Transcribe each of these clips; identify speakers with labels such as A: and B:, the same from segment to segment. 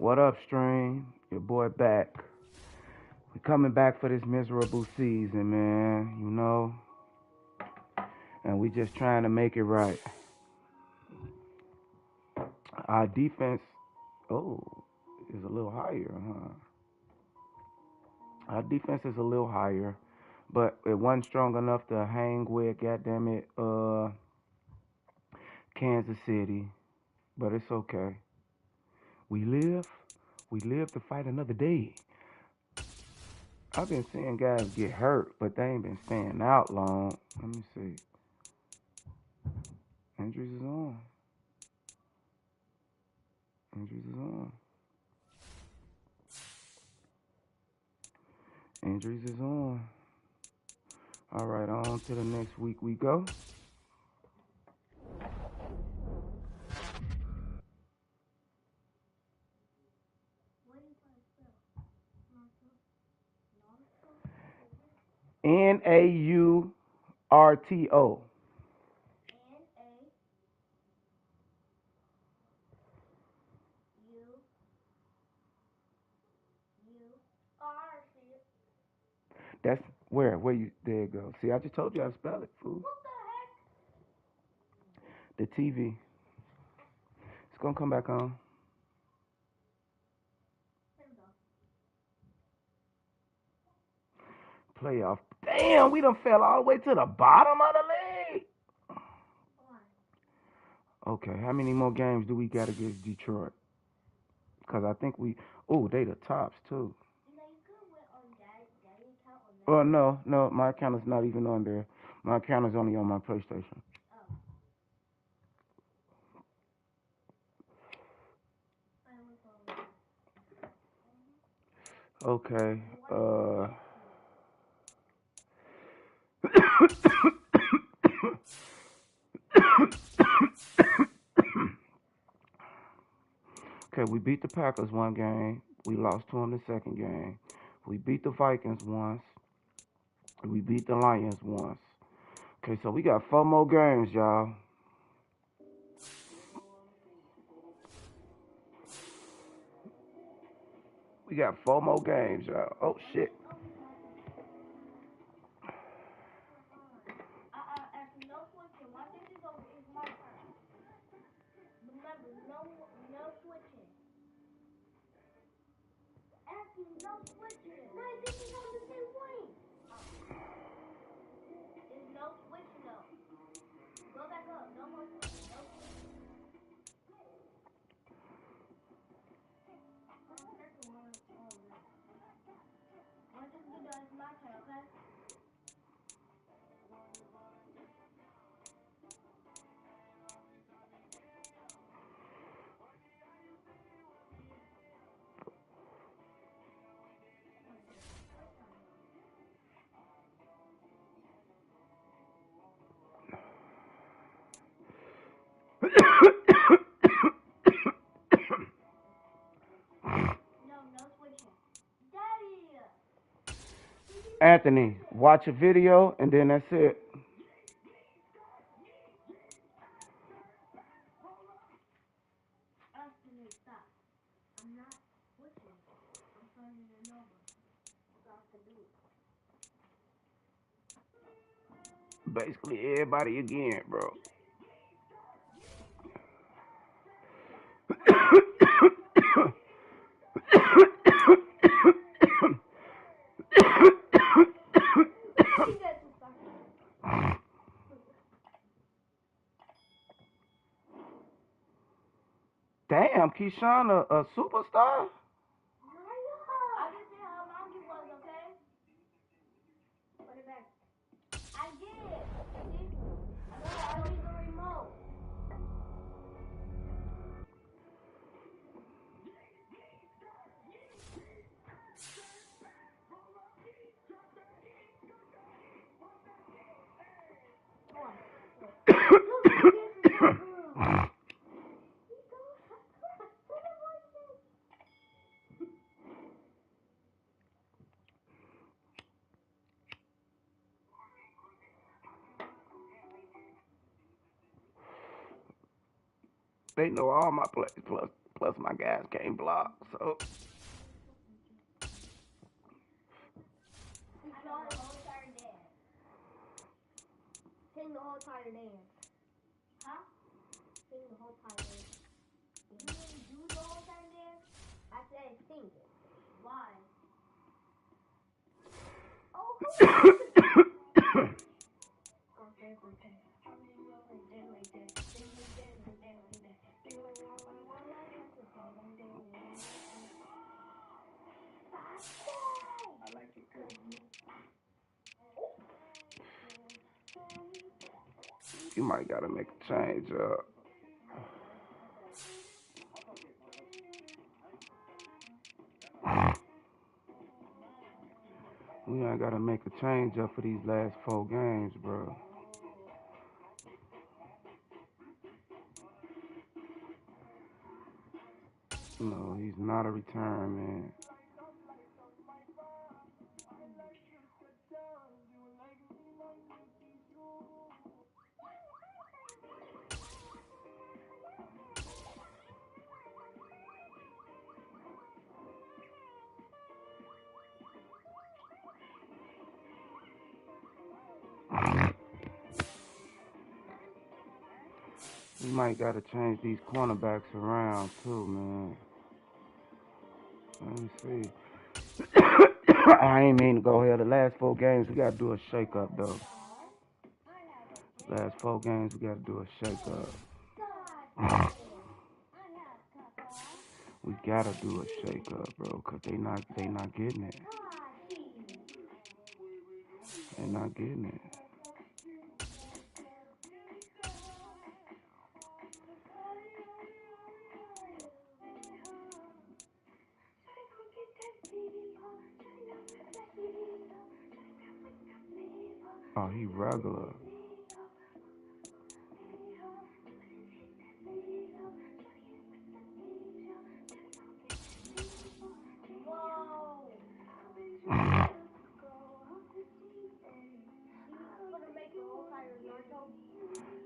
A: What up, Stream? Your boy back. We coming back for this miserable season, man. And we just trying to make it right. Our defense, oh, is a little higher, huh? Our defense is a little higher, but it wasn't strong enough to hang with, goddamn it, Kansas City. But it's okay. We live. We live to fight another day. I've been seeing guys get hurt, but they ain't been staying out long. Let me see. Injuries is on. Injuries is on. Injuries is on. All right, on to the next week we go. Naurto. That's where you there you go. See, I just told you how to spell it, fool. The TV. It's gonna come back on. Playoff. Damn, we done fell all the way to the bottom of the league. Okay, how many more games do we got against Detroit? Because I think they the tops too. Oh, no, my account is not even on there. My account is only on my PlayStation. Okay, okay, we beat the Packers one game. We lost to them the second game. We beat the Vikings once. We beat the Lions once. Okay, so we got 4 more games, y'all. We got 4 more games, y'all. Oh, shit. Anthony, watch a video and then that's it. Basically, everybody again, bro. Damn, Keyshawn, a superstar? They know all my Plus my guys can't block, so.
B: Sing the whole entire dance. Huh? Sing the whole entire dance. You mean do the whole entire dance? I said sing it. Why? Oh, who I like it good.
A: You might gotta make a change up. We ain't gotta make a change up for these last 4 games, bro. No, he's not a return man. We might gotta change these cornerbacks around too, man. Let me see. I ain't mean to go here. The last 4 games, we gotta do a shake up though. Last 4 games, we gotta do a shake up. We gotta do a shake up, bro, cause they not getting it. They not getting it. Oh, he regular.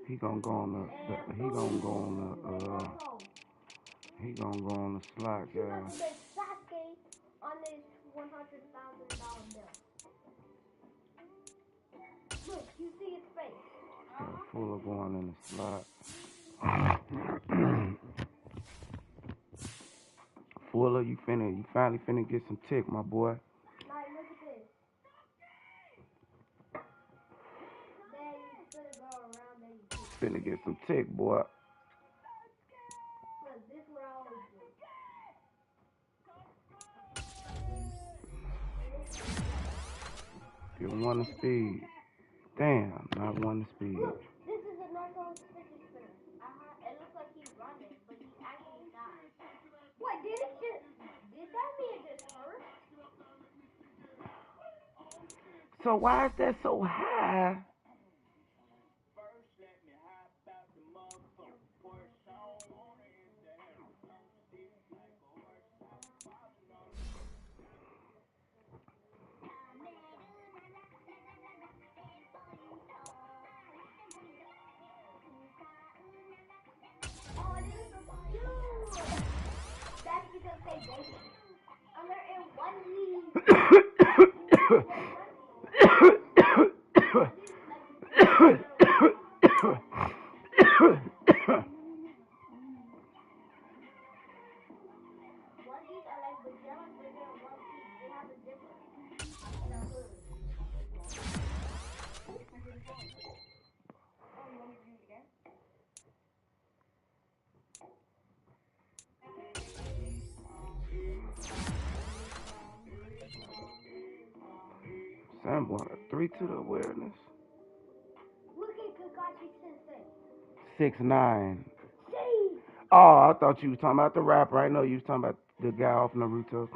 A: He gonna go on the he gonna go on the slot, guys.
B: On this $100,000 bill. Look, you see his face.
A: Got Fuller going in the slot. Fuller, you finally finna get some tick, my boy.
B: Like, look at this. Then he's gonna go around and
A: finna get some tick, boy.
B: Look, this is what I always do.
A: Get 1 to speed. Damn, not 1 to speed.
B: Look, this is a Narcos fidget spinner. It looks like he's running, but he's actually not. What, did that mean it just hurt?
A: So why is that so high?
B: That's because they baby. And they're in one league. Onesies are like pajamas, but they're one piece. They have a difference.
A: Sam won a 3 to the awareness.
B: Look at Kakashi Sensei.
A: 6'9".
B: See?
A: Oh, I thought you was talking about the rapper. I know you was talking about the guy off Naruto.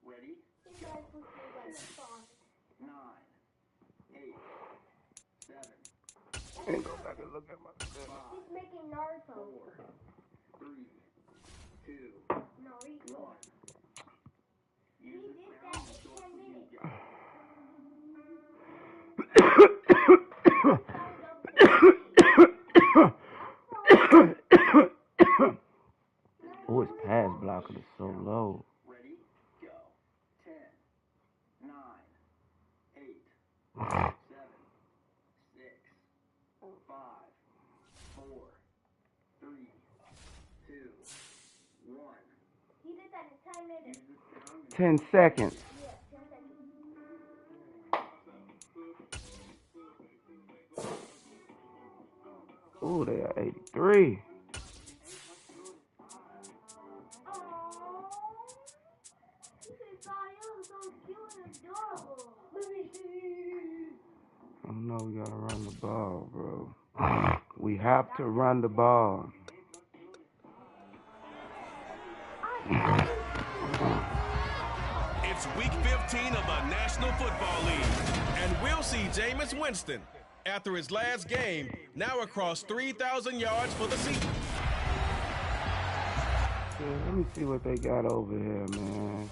B: Ready? 9, 8, 7.
A: And go back and look
B: He's making Naruto.
C: 4, 3, 2,
B: Naruto.
C: 1.
B: He did that in 10 minutes.
A: Oh, his pass blocker is so low.
C: Ready? Go. 10, 9, 8, 7, 6, 5, 4, 3, 2, 1.
B: He did that in 10 minutes.
A: 10 seconds.
B: Yeah, 10 seconds.
A: Oh, they are 83. I know we gotta run the ball, bro. We have to run the ball.
D: It's week 15 of the National Football League, and we'll see Jameis Winston, after his last game, now across 3,000 yards for the season.
A: Yeah, let me see what they got over here, man.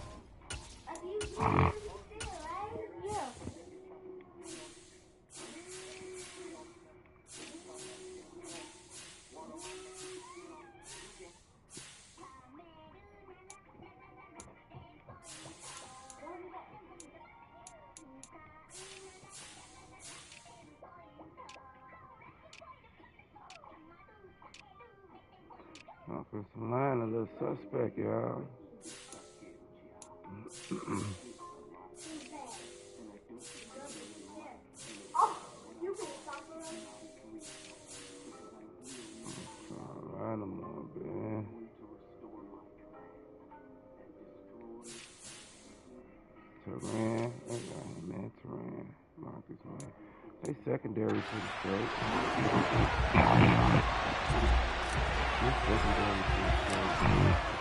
A: Offensive line, a little suspect, y'all. Line them up, man. Turan, that guy, man, Turan, Marcus, man. They secondary pretty straight.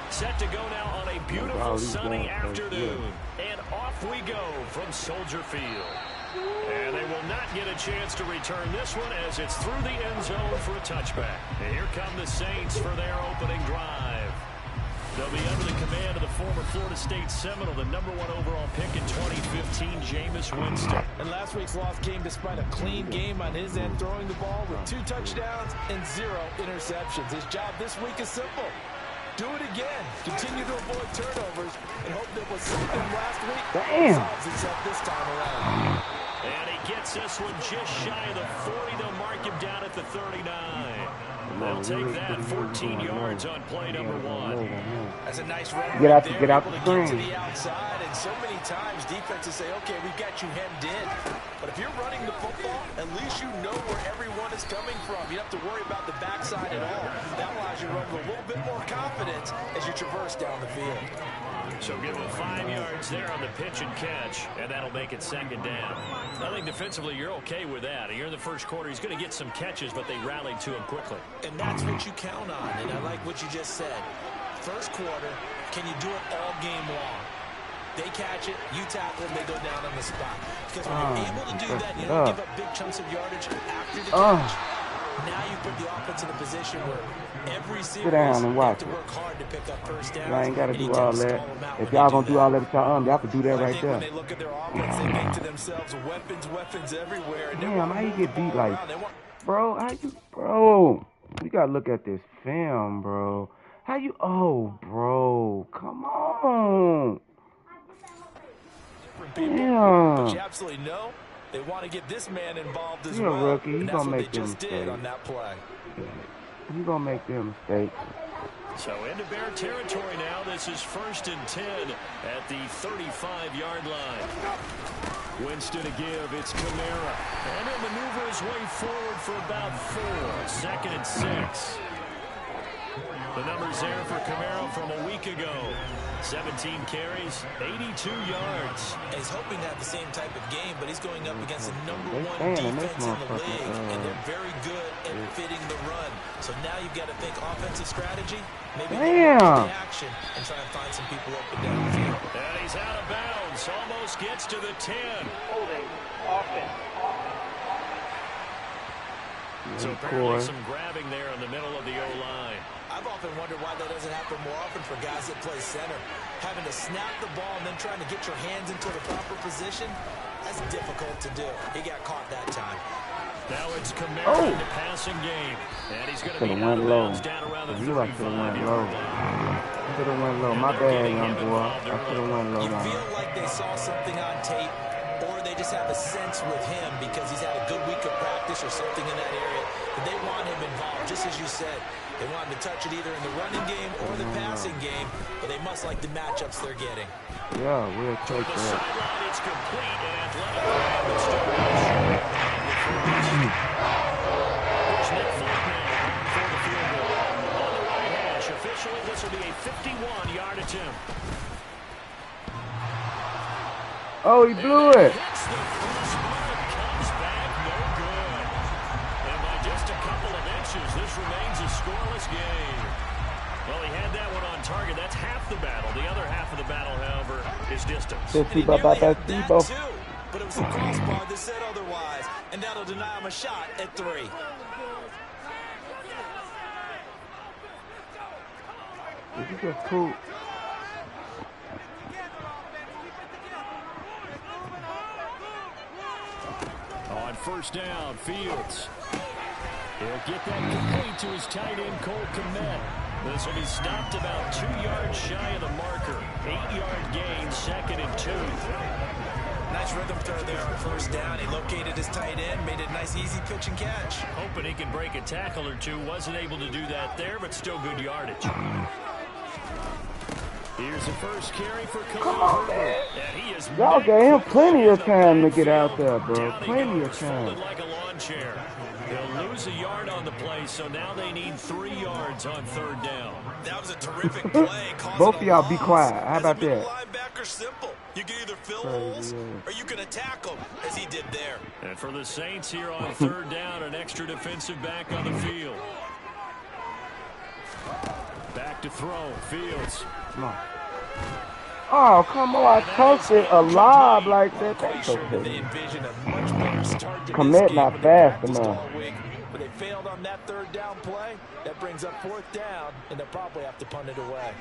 E: Set to go now on a beautiful sunny afternoon. And off we go from Soldier Field. And they will not get a chance to return this one as it's through the end zone for a touchback. And here come the Saints for their opening drive. They'll be under the command of the former Florida State Seminole, the #1 overall pick in 2015, Jameis Winston.
F: And last week's loss came despite a clean game on his end, throwing the ball with 2 touchdowns and 0 interceptions. His job this week is simple. Do it again. Continue to avoid turnovers and hope that was something last week resolves itself this time around.
E: And he gets this one just shy of the 40. They'll mark him down at the 39. They'll take that 14 yards on play #1.
F: That's a nice run.
A: Get out the
F: screen.
A: screen.
F: To the outside, and so many times defenses say, okay, we've got you hemmed in. But if you're running the football, at least you know where everyone is coming from. You don't have to worry about the backside at all. That allows you to run with a little bit more confidence as you traverse down the field.
E: So give him 5 yards there on the pitch and catch, and that'll make it 2nd down. I think defensively you're okay with that. Here in the first quarter, he's going to get some catches, but they rallied to him quickly.
F: And that's what you count on, and I like what you just said. First quarter, can you do it all game long? They catch it, you tackle them, they go down on the spot. Because when you're able to do that, you don't give up big chunks of yardage after the catch. Now you put the offense in a position where every series
A: down and watch
F: have to work hard to pick up first downs.
A: I ain't got to do all that. If y'all going to do all that, y'all can do that right there.
F: When they look at their offense, they think to themselves, weapons everywhere. And
A: damn, how you get beat like, bro, you got to look at this film, bro. Bro, come on.
F: Damn. But you absolutely know they want to get this man involved as well.
A: Rookie. He's
F: going to
A: make
F: them mistakes on that play.
A: He's going to make them mistakes.
E: So into Bear territory now. This is 1st and 10 at the 35-yard line. Winston to give. It's Kamara. And he'll maneuver his way forward for about 4. 2nd and 6. The numbers there for Kamara from a week ago. 17 carries, 82 yards.
F: And he's hoping to have the same type of game, but he's going up against the #1 defense in the league, and they're very good at fitting the run. So now you've got to think offensive strategy, maybe play action, and try and find some people open downfield.
E: And he's out of bounds, almost gets to the 10.
C: Holding offense.
E: So apparently some grabbing there in the middle of the O-line.
F: I've often wondered why that doesn't happen more often for guys that play center. Having to snap the ball and then trying to get your hands into the proper position, that's difficult to do. He got caught that time.
E: Now it's Kamara in the passing game. And he's going to be out of bounds down around the 35-yard line.
A: Should have went low. My bad, young boy. I should have went low.
F: You feel like they saw something on tape, or they just have a sense with him because he's had a good week of practice or something in that area. But they want him involved, just as you said. They want him to touch it either in the running game or the passing game, but they must like the matchups they're getting.
A: Yeah, we'll take
E: The
A: that.
E: sideline, it's complete and athletic grab, but still short. Here's Nick Folk now for the field goal. On the right hash, officially this will be a 51-yard attempt.
A: Oh, he blew it.
E: Hits the first one, comes back, no good. And by just a couple of inches, this remains a scoreless game. Well, he had that one on target. That's half the battle. The other half of the battle, however, is distance.
F: And he nearly had that too, but it was a crossbar that said otherwise, and that'll deny him a shot at 3.
A: Did you just poop?
E: On first down, Fields. He'll get that complete to his tight end, Cole Kmet. This will be stopped about 2 yards shy of the marker. 8-yard gain, 2nd and 2.
F: Nice rhythm throw there on first down. He located his tight end, made it a nice, easy pitch and catch.
E: Hoping he can break a tackle or two. Wasn't able to do that there, but still good yardage. Here's the first carry for Khalil Herbert.
A: Y'all gave him plenty of time to get out there, bro. Plenty of time.
E: Like a lawn chair. They'll lose a yard on the play, so now they need 3 yards on third down.
F: That was a terrific play.
A: Both of y'all be quiet. How about that?
F: Linebacker simple. You can either fill holes or you can attack them, as he did there.
E: And for the Saints here on third down, an extra defensive back on the field. Back to throw, Fields.
A: Come on. Oh, come on. I posted a lob like that. That's okay. Commit not fast enough.
F: But they failed on that third down play. That brings up fourth down, and they'll probably have to punt it away.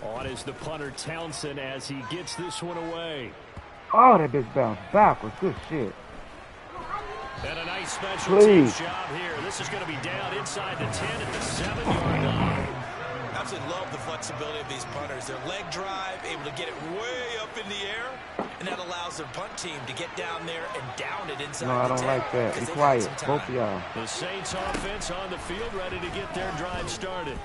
E: On is the punter Townsend as he gets this one away.
A: Oh, that bitch bounced backwards. Good shit.
E: And a nice special teams job here. This is going to be down inside the 10 at the 7-yard line.
F: Absolutely love the flexibility of these punters. Their leg drive, able to get it way up in the air, and that allows their punt team to get down there and down it inside
A: the 10. No, I don't like that. Be quiet, both of y'all.
E: The Saints offense on the field, ready to get their drive started.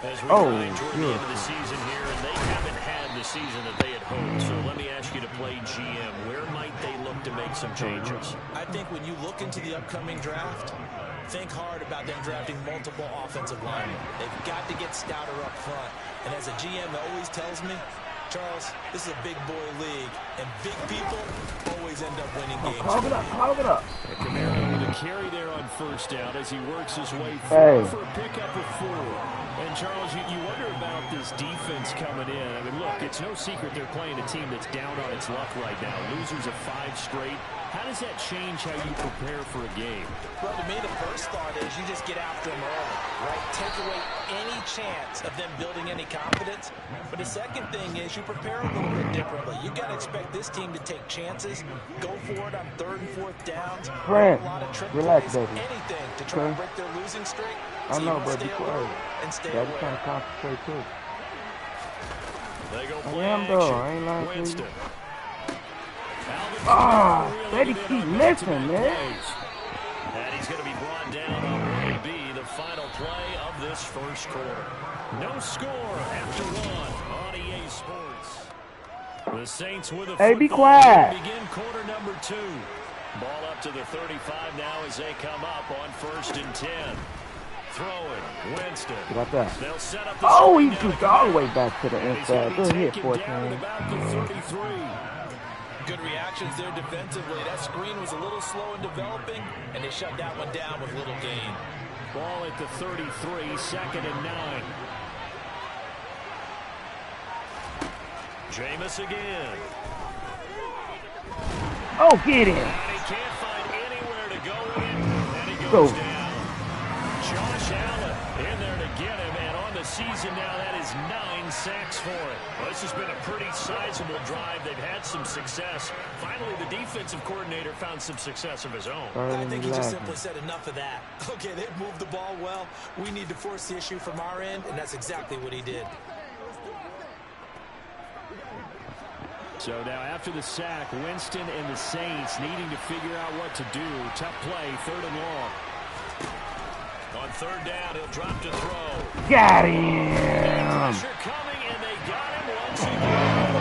E: As we grind toward the end of the season here, and they haven't had the season that they had hoped. So let me ask you to play GM. Where might they look to make some changes?
F: I think when you look into the upcoming draft, think hard about them drafting multiple offensive linemen. They've got to get stouter up front. And as a GM that always tells me, Charles, this is a big boy league, and big people always end up winning games.
A: Clog it up.
E: And Kamara with a carry there on first down as he works his way forward for a pickup of 4. And Charles, you wonder about this defense coming in. I mean, look, it's no secret they're playing a team that's down on its luck right now. Losers of 5 straight. How does that change how you prepare for a game?
F: Well, to me, the first thought is you just get after them early, right? Take away any chance of them building any confidence. But the second thing is you prepare a little bit differently. You got to expect this team to take chances, go for it on third and fourth downs.
A: Brent,
F: a lot of trick
A: relax,
F: plays,
A: baby.
F: anything to try and break their losing streak.
A: I know, but be quiet.
F: And stay
A: Yeah,
F: away.
A: I'm trying to concentrate too.
E: They go
A: I am though. I ain't lying to you.
E: Winston.
A: Steady keep missing, man.
E: And he's going to be brought down on what will be the final play of this first quarter. No score after 1 on EA Sports. The Saints with a
A: Hey, be
E: football
A: quiet.
E: begin quarter number 2. Ball up to the 35 now as they come up on 1st and 10. Throwing, Winston.
A: Get out there.
E: They'll set up the
A: Oh, he
E: screen
A: took
E: down
A: all
E: the
A: the way back to the inside. Good hit, 14.
E: down at about the 33.
F: Good reactions there defensively. That screen was a little slow in developing, and they shut that one down with little gain.
E: Ball at the 33, 2nd and 9. Jameis again.
A: Oh, get him.
E: And he can't find anywhere to go with it. And he
A: Go.
E: goes down. Josh Allen in there to get him. And on the season now, that is 9 sacks for it. Well, this has been a pretty sizable drive. They've had some success. Finally, the defensive coordinator found some success of his own.
F: I think he just simply said enough of that. Okay, they've moved the ball well. We need to force the issue from our end, and that's exactly what he did.
E: So now after the sack, Winston and the Saints needing to figure out what to do. Tough play, 3rd and long. On 3rd down, he'll drop to throw.
A: Got him.
E: Pressure coming, and they got him once again.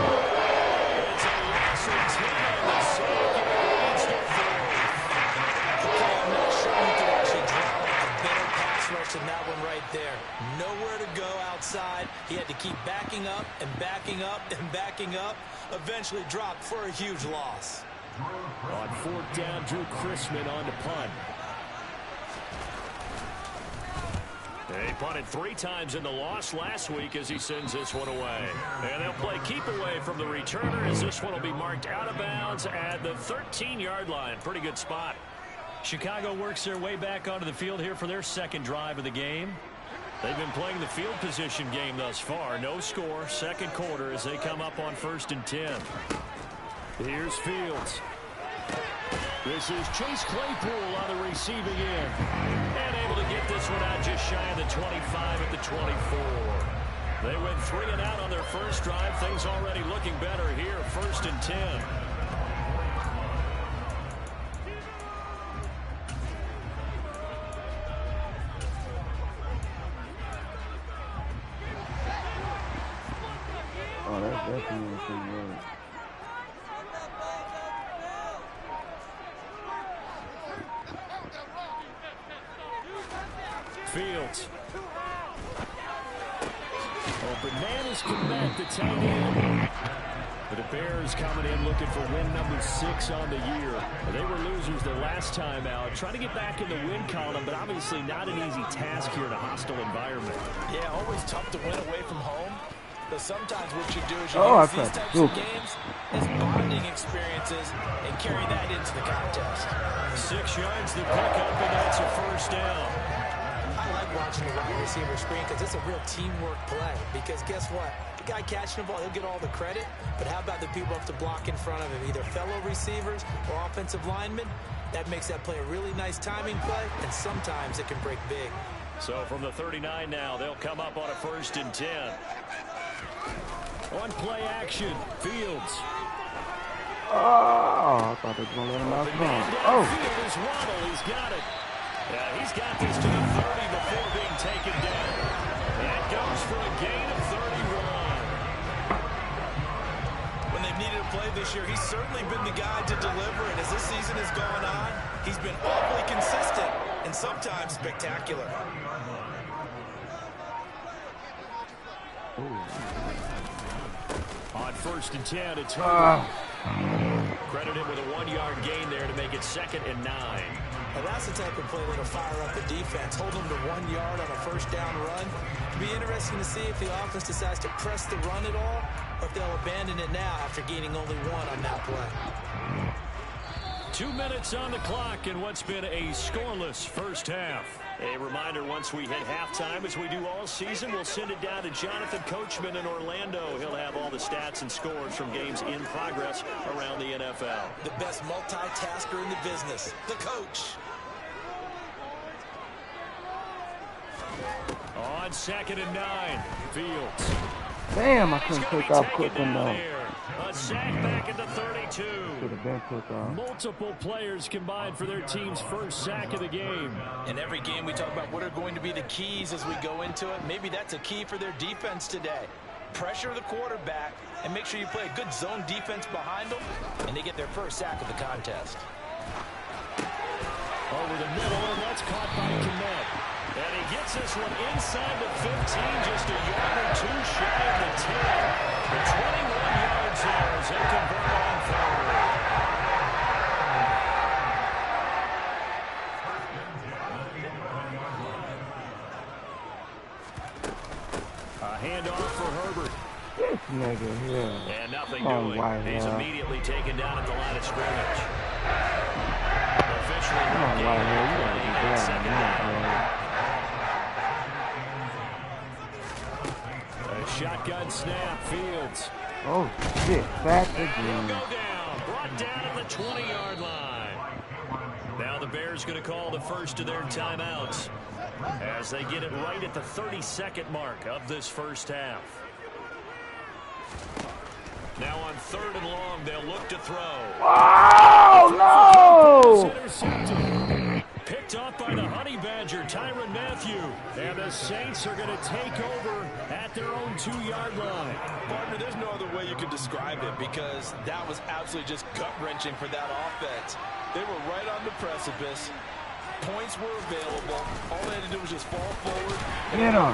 E: It's a loss of 10 on the sack, and it leads to 4th.
F: Okay, I'm not sure you could actually draw a better pass rush than that one right there. Nowhere to go outside. He had to keep backing up and backing up and backing up. Eventually dropped for a huge loss.
E: On 4th down, Drew Chrisman on to punt. They punted 3 times in the loss last week as he sends this one away. And they'll play keep away from the returner as this one will be marked out of bounds at the 13-yard line. Pretty good spot. Chicago works their way back onto the field here for their 2nd drive of the game. They've been playing the field position game thus far. No score, 2nd quarter as they come up on 1st and 10. Here's Fields. This is Chase Claypool on the receiving end. And able to get this one out just shy of the 25 at the 24. They went 3 and out on their first drive. Things already looking better here. 1st and 10.
A: Oh, that's definitely a thing, word.
E: Fields. Open man has come back to tight end. But the Bears coming in looking for win number 6 on the year. They were losers their last time out. Trying to get back in the win column, but obviously not an easy task here in a hostile environment.
F: Yeah, always tough to win away from home. But sometimes what you do is you
A: I
F: use these
A: tried to
F: types
A: juke
F: of
A: him.
F: games as bonding experiences and carry that into the contest.
E: 6 yards to pick up, and that's a 1st down.
F: I like watching the wide receiver screen because it's a real teamwork play. Because guess what? The guy catching the ball, he'll get all the credit. But how about the people up to block in front of him, either fellow receivers or offensive linemen? That makes that play a really nice timing play, and sometimes it can break big.
E: So from the 39 now, they'll come up on a 1st and 10. On play action, Fields.
A: Oh, I thought they were going to let him out front. Oh.
E: Field is Waddle. He's got it. Yeah, he's got this to the 30 before being taken down. And goes for a gain of 31.
F: When they've needed a play this year, he's certainly been the guy to deliver. And as this season has gone on, he's been awfully consistent and sometimes spectacular.
E: On 1st and 10, it's Herbert. Credited with a 1-yard gain there to make it 2nd and 9.
F: Now that's the type of play that'll fire up the defense. Hold them to 1 yard on a 1st down run. It'll be interesting to see if the offense decides to press the run at all, or if they'll abandon it now after gaining only 1 on that play.
E: 2 minutes on the clock in what's been a scoreless first half. A reminder, once we hit halftime, as we do all season, we'll send it down to Jonathan Coachman in Orlando. He'll have all the stats and scores from games in progress around the NFL.
F: The best multitasker in the business, the coach.
E: On 2nd and 9, Fields.
A: Damn, I couldn't take off quick enough.
E: A sack back at the 32.
A: Should have been took off.
E: Multiple players combined for their team's first sack of the game.
F: In every game, we talk about what are going to be the keys as we go into it. Maybe that's a key for their defense today. Pressure the quarterback and make sure you play a good zone defense behind them, and they get their first sack of the contest.
E: Over the middle, and that's caught by Kmet. And he gets this one inside the 15, just a yard or 2 shy of the 10. The 21 yards there as they convert on 3rd. A handoff for Herbert.
A: This nigga here.
E: And nothing
A: Oh,
E: doing.
A: Whitehead.
E: He's immediately taken down at the line of scrimmage. Officially
A: Come on,
E: no
A: Whitehead. You gotta
E: gain
A: be
E: on
A: down.
E: second
A: Man.
E: down. A shotgun snap, Fields.
A: Oh, shit. Back
E: He'll
A: again.
E: go down. Brought down at the 20-yard line. Now the Bears going to call the first of their timeouts as they get it right at the 32nd mark of this first half. Now on 3rd and long, they'll look to throw.
A: Oh, no!
E: Intercepted. Picked off by the Honey Badger, Tyrann Mathieu. And the Saints are going to take over at their own 2-yard line.
F: Partner, there's no other way you could describe it because that was absolutely just gut-wrenching for that offense. They were right on the precipice. Points were available. All they had to do was just fall forward.
A: Get him.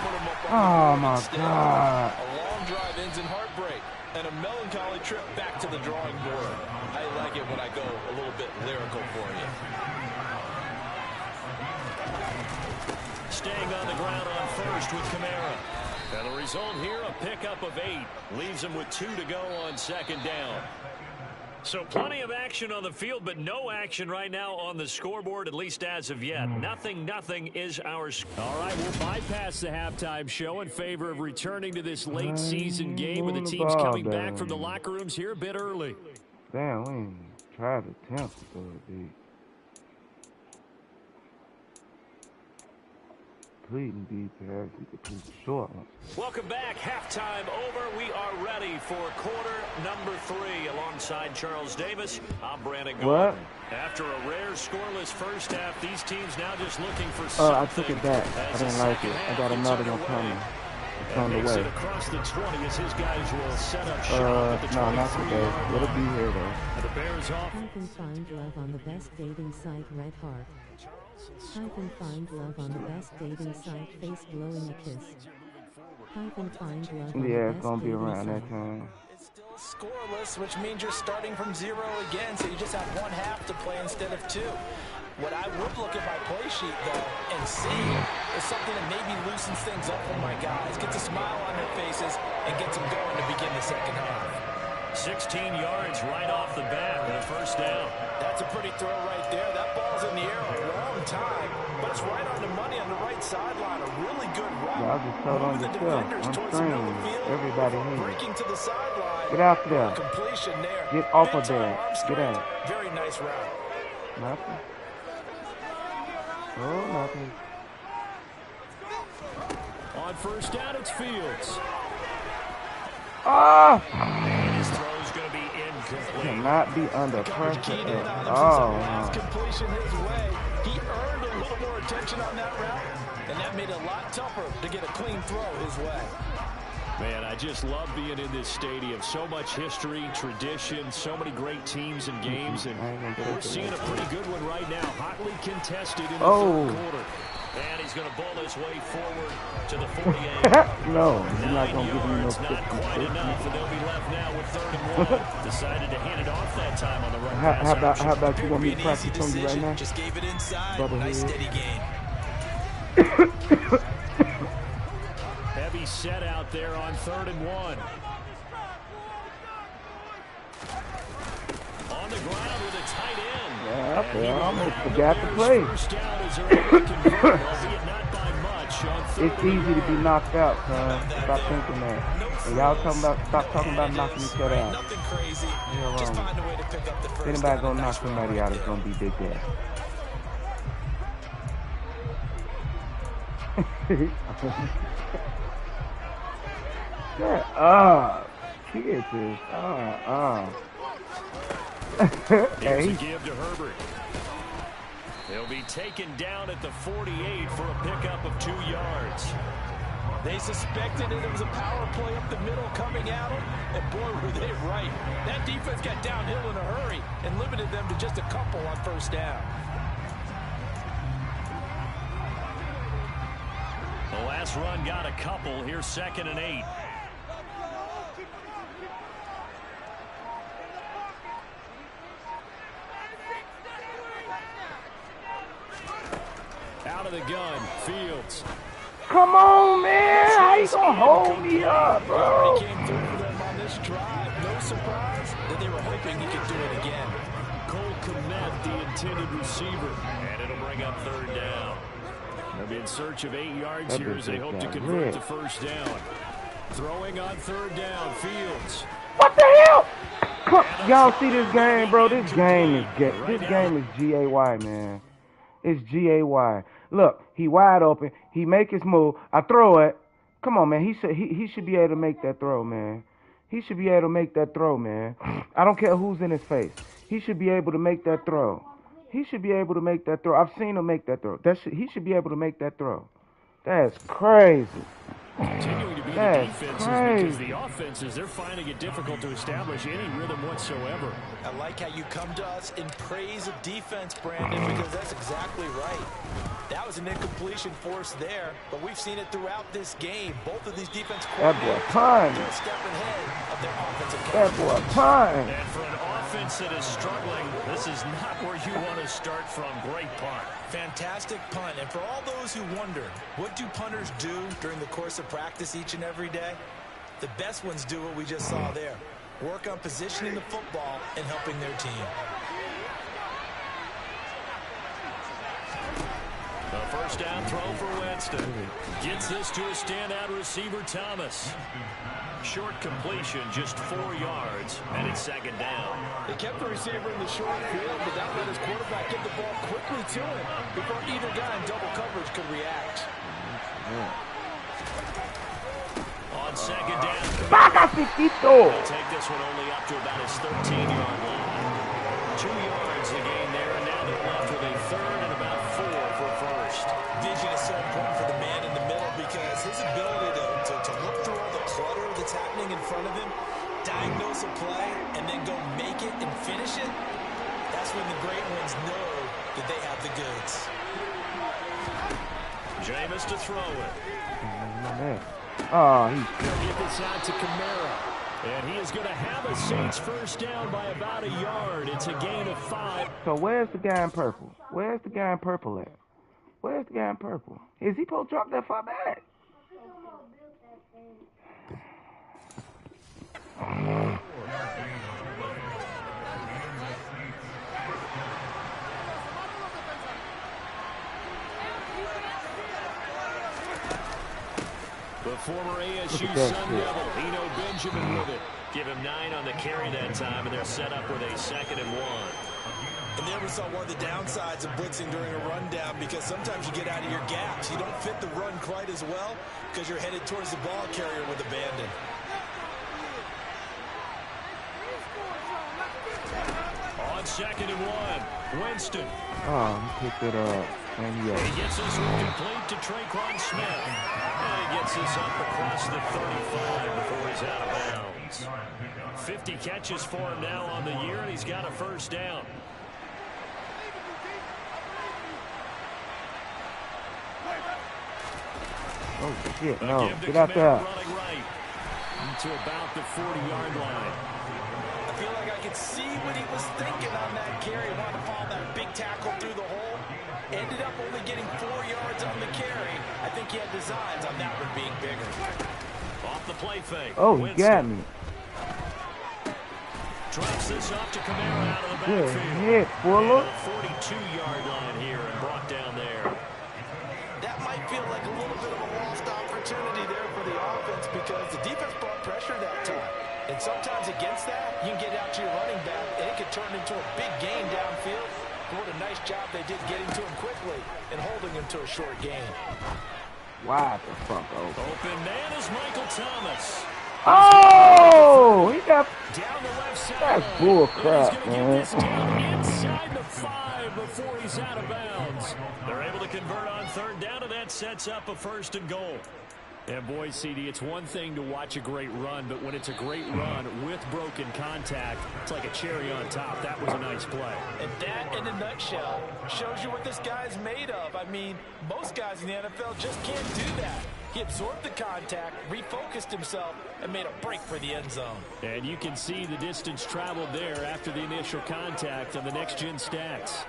A: Oh, my God.
F: A long drive ends in heartbreak and a melancholy trip back to the drawing board. I like it when I go a little bit lyrical for you.
E: Staying on the ground on first with Kamara. And the result here, a pickup of 8. Leaves them with 2 to go on 2nd down. So plenty of action on the field, but no action right now on the scoreboard, at least as of yet. Nothing is our score. All right, we'll bypass the halftime show in favor of returning to this late season game with the teams coming back from the locker rooms here a bit early.
A: Damn, we ain't tried to attempt to go deep. Completing deep pass, we could complete the short one.
E: Welcome back. Halftime over. We are ready for quarter number 3. Alongside Charles Davis, I'm Brandon Gordon.
A: What?
E: After a rare scoreless first half, these teams now just looking for
A: I
E: something.
A: took it back. I didn't like it. I got another one coming. It's on the
E: Makes
A: way.
E: it across the 20 as his guys will set up shop at the
A: No, not
E: 23
A: today.
E: yard
A: It'll
E: line.
A: be here though.
E: And the Bears off.
G: You can find love on the best dating site Red Heart. I can find love on the best dating site Face Blowing a Kiss. I can find love on the
A: Yeah, it's
G: best
A: gonna be
G: dating
A: around that
G: site.
A: time.
F: It's still scoreless, which means you're starting from 0 again, so you just have 1 half to play instead of 2. What I would look at my play sheet, though, and see is something that maybe loosens things up for my guys, gets a smile on their faces, and gets them going to begin the second half.
E: 16 yards right off the bat with a first down.
F: That's a pretty throw right there. That ball's in the air a long time, but it's right on the money on the right sideline. A really good route.
A: Y'all just told on
F: Moving the
A: yourself.
F: defenders
A: I'm
F: towards the middle of the
A: screaming.
F: field.
A: Everybody here.
F: Breaking to the sideline.
A: Get out there.
F: Completion there.
A: Get off of
F: Big time
A: there.
F: arm
A: Get
F: strength.
A: out.
F: Very nice route.
A: Nothing. Oh, nothing.
E: On first down, it's Fields.
A: Ah!
E: And his throw's going to be incomplete.
A: Cannot be under
F: Coverage
A: pressure
F: keyed in
A: at
F: on him since that
A: all.
F: last completion his way. He earned a little more attention on that route, and that made it a lot tougher to get a clean throw his way.
E: Man, I just love being in this stadium. So much history, tradition, so many great teams and games, and we're seeing a pretty good one right now. Hotly contested in the third quarter. And he's going to bowl his way forward to the 48.
A: No, you're not
E: 9
A: going to give me no
E: yards,
A: 50.
E: not quite enough, and they'll be left now with 3rd and 1. Decided to hand it off that time on the run pass option.
A: How about you want me to
F: An easy
A: practice on you right
F: decision.
A: now?
F: Just gave it inside.
A: Brother
F: Nice
A: Hood.
F: steady gain.
E: Heavy set out there on 3rd and 1. On the ground with a tight end.
A: Yeah,
E: And he
A: I
E: will
A: almost
E: have
A: forgot
E: the
A: to
E: Bears'
A: play.
E: first down as they're able to convert, albeit not by much on 3rd
A: It's easy to be knocked out, son. Stop thinking that. And y'all stop talking about knocking each other out.
F: Nothing crazy.
A: You're
F: Just
A: wrong.
F: find a way to pick up the first
A: If anybody
F: down.
A: gonna knock
F: Nice
A: somebody
F: run
A: out,
F: right
A: it's gonna be Big Dad. Shut up. Kids is,
E: Here's a
A: Hey,
E: give to Herbert. He'll be taken down at the 48 for a pickup of 2 yards.
F: They suspected it was a power play up the middle coming at them, and boy, were they right. That defense got downhill in a hurry and limited them to just a couple on first down.
E: The last run got a couple. Here's 2nd and 8. Out of the gun, Fields.
A: come on, man. How you gonna hold me up, bro?
F: Came through for them on surprise that they were hoping he could do it again.
E: Cole Kmet, the intended receiver, and it'll bring up third down. They'll be in search of 8 yards here as they hope to convert to first down. Throwing on third down, Fields.
A: What the hell? Y'all see this game, bro? This game is G-A-Y, man. It's G-A-Y. Look, he wide open. He make his move. I throw it. Come on, man. He should be able to make that throw, man. He should be able to make that throw, man. I don't care who's in his face. He should be able to make that throw. He should be able to make that throw. I've seen him make that throw. He should be able to make that throw. That's crazy.
E: Continuing to be the defenses because the offenses, they're finding it difficult to establish any rhythm whatsoever.
F: I like how you come to us in praise of defense, Brandon, because that's exactly right. That was an incompletion forced there, but we've seen it throughout this game. Both of these defense coordinators, they're a step ahead of their offensive coordinators.
E: And for an offense that is struggling, this is not where you want to start from. Great punt.
F: Fantastic punt. And for all those who wonder, what do punters do during the course of practice each and every day? The best ones do what we just saw there. Work on positioning the football and helping their team.
E: The first down throw for Winston. Gets this to a standout receiver, Thomas. Short completion, just 4 yards, and it's second down.
F: They kept the receiver in the short field, but that let his quarterback get the ball quickly to him before either guy in double coverage could react.
E: On second down,
A: He'll
E: take this one only up to about his 13-yard line. 2 yards the gain there, and now they're left with a third and about 4 for first.
F: Vision is so important for the man in the middle because his ability to look through all the clutter that's happening in front of him, diagnose a play, and then go make it and finish it, that's when the great ones know that they have the goods.
E: Jameis to throw it.
A: Oh,
E: He'll get this out to Kamara. And he is going to have a Saints first down by about a yard. It's a gain of 5.
A: So where's the guy in purple? Where's the guy in purple at? Where's the guy in purple? Is he supposed to drop that far back?
E: The former ASU Sun Devil, Eno Benjamin with it. Give him 9 on the carry that time, and they're set up with a 2nd and 1.
F: And there we saw one of the downsides of blitzing during a rundown because sometimes you get out of your gaps. You don't fit the run quite as well because you're headed towards the ball carrier with abandon.
E: On 2nd and 1, Winston.
A: Oh, he picked it up. And
E: he gets this one complete to Traquan Smith. And he gets this up across the 35 before he's out of bounds. 50 catches for him now on the year, and he's got a first down.
A: Oh, shit, no. Get out there.
E: Running right to about the 40-yard line.
F: I feel like I could see what he was thinking on that carry. Wanted to follow that big tackle through the hole. Ended up only getting 4 yards on the carry. I think he had designs on that one being bigger.
E: Off the play fake.
A: Oh, he got me.
E: Drops this off to Kamara out of the backfield.
A: Good hit, Fuller.
E: 42-yard line here and brought down there.
F: That might feel like a little bit of a lost opportunity there for the offense because the defense brought pressure that time. And sometimes against that, you can get out to your running back, and it could turn into a big gain downfield. What a nice job they did getting to him quickly and holding him to a short gain.
A: Wide the fuck open.
E: Open man is Michael Thomas.
A: Oh, he got
E: down the left side.
A: That's bull crap,
E: He's going to get this down inside the 5 before he's out of bounds. They're able to convert on third down, and that sets up a 1st and goal. And boy, CD, it's one thing to watch a great run, but when it's a great run with broken contact, it's like a cherry on top. That was a nice play.
F: And that, in a nutshell, shows you what this guy is made of. I mean, most guys in the NFL just can't do that. He absorbed the contact, refocused himself, and made a break for the end zone.
E: And you can see the distance traveled there after the initial contact on the next-gen stats.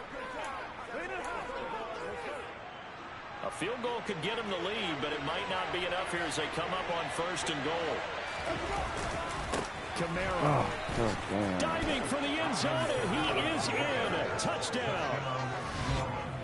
E: A field goal could get him the lead, but it might not be enough here as they come up on 1st and goal. Kamara.
A: Oh, damn.
E: Diving for the end zone, and he is in. Touchdown.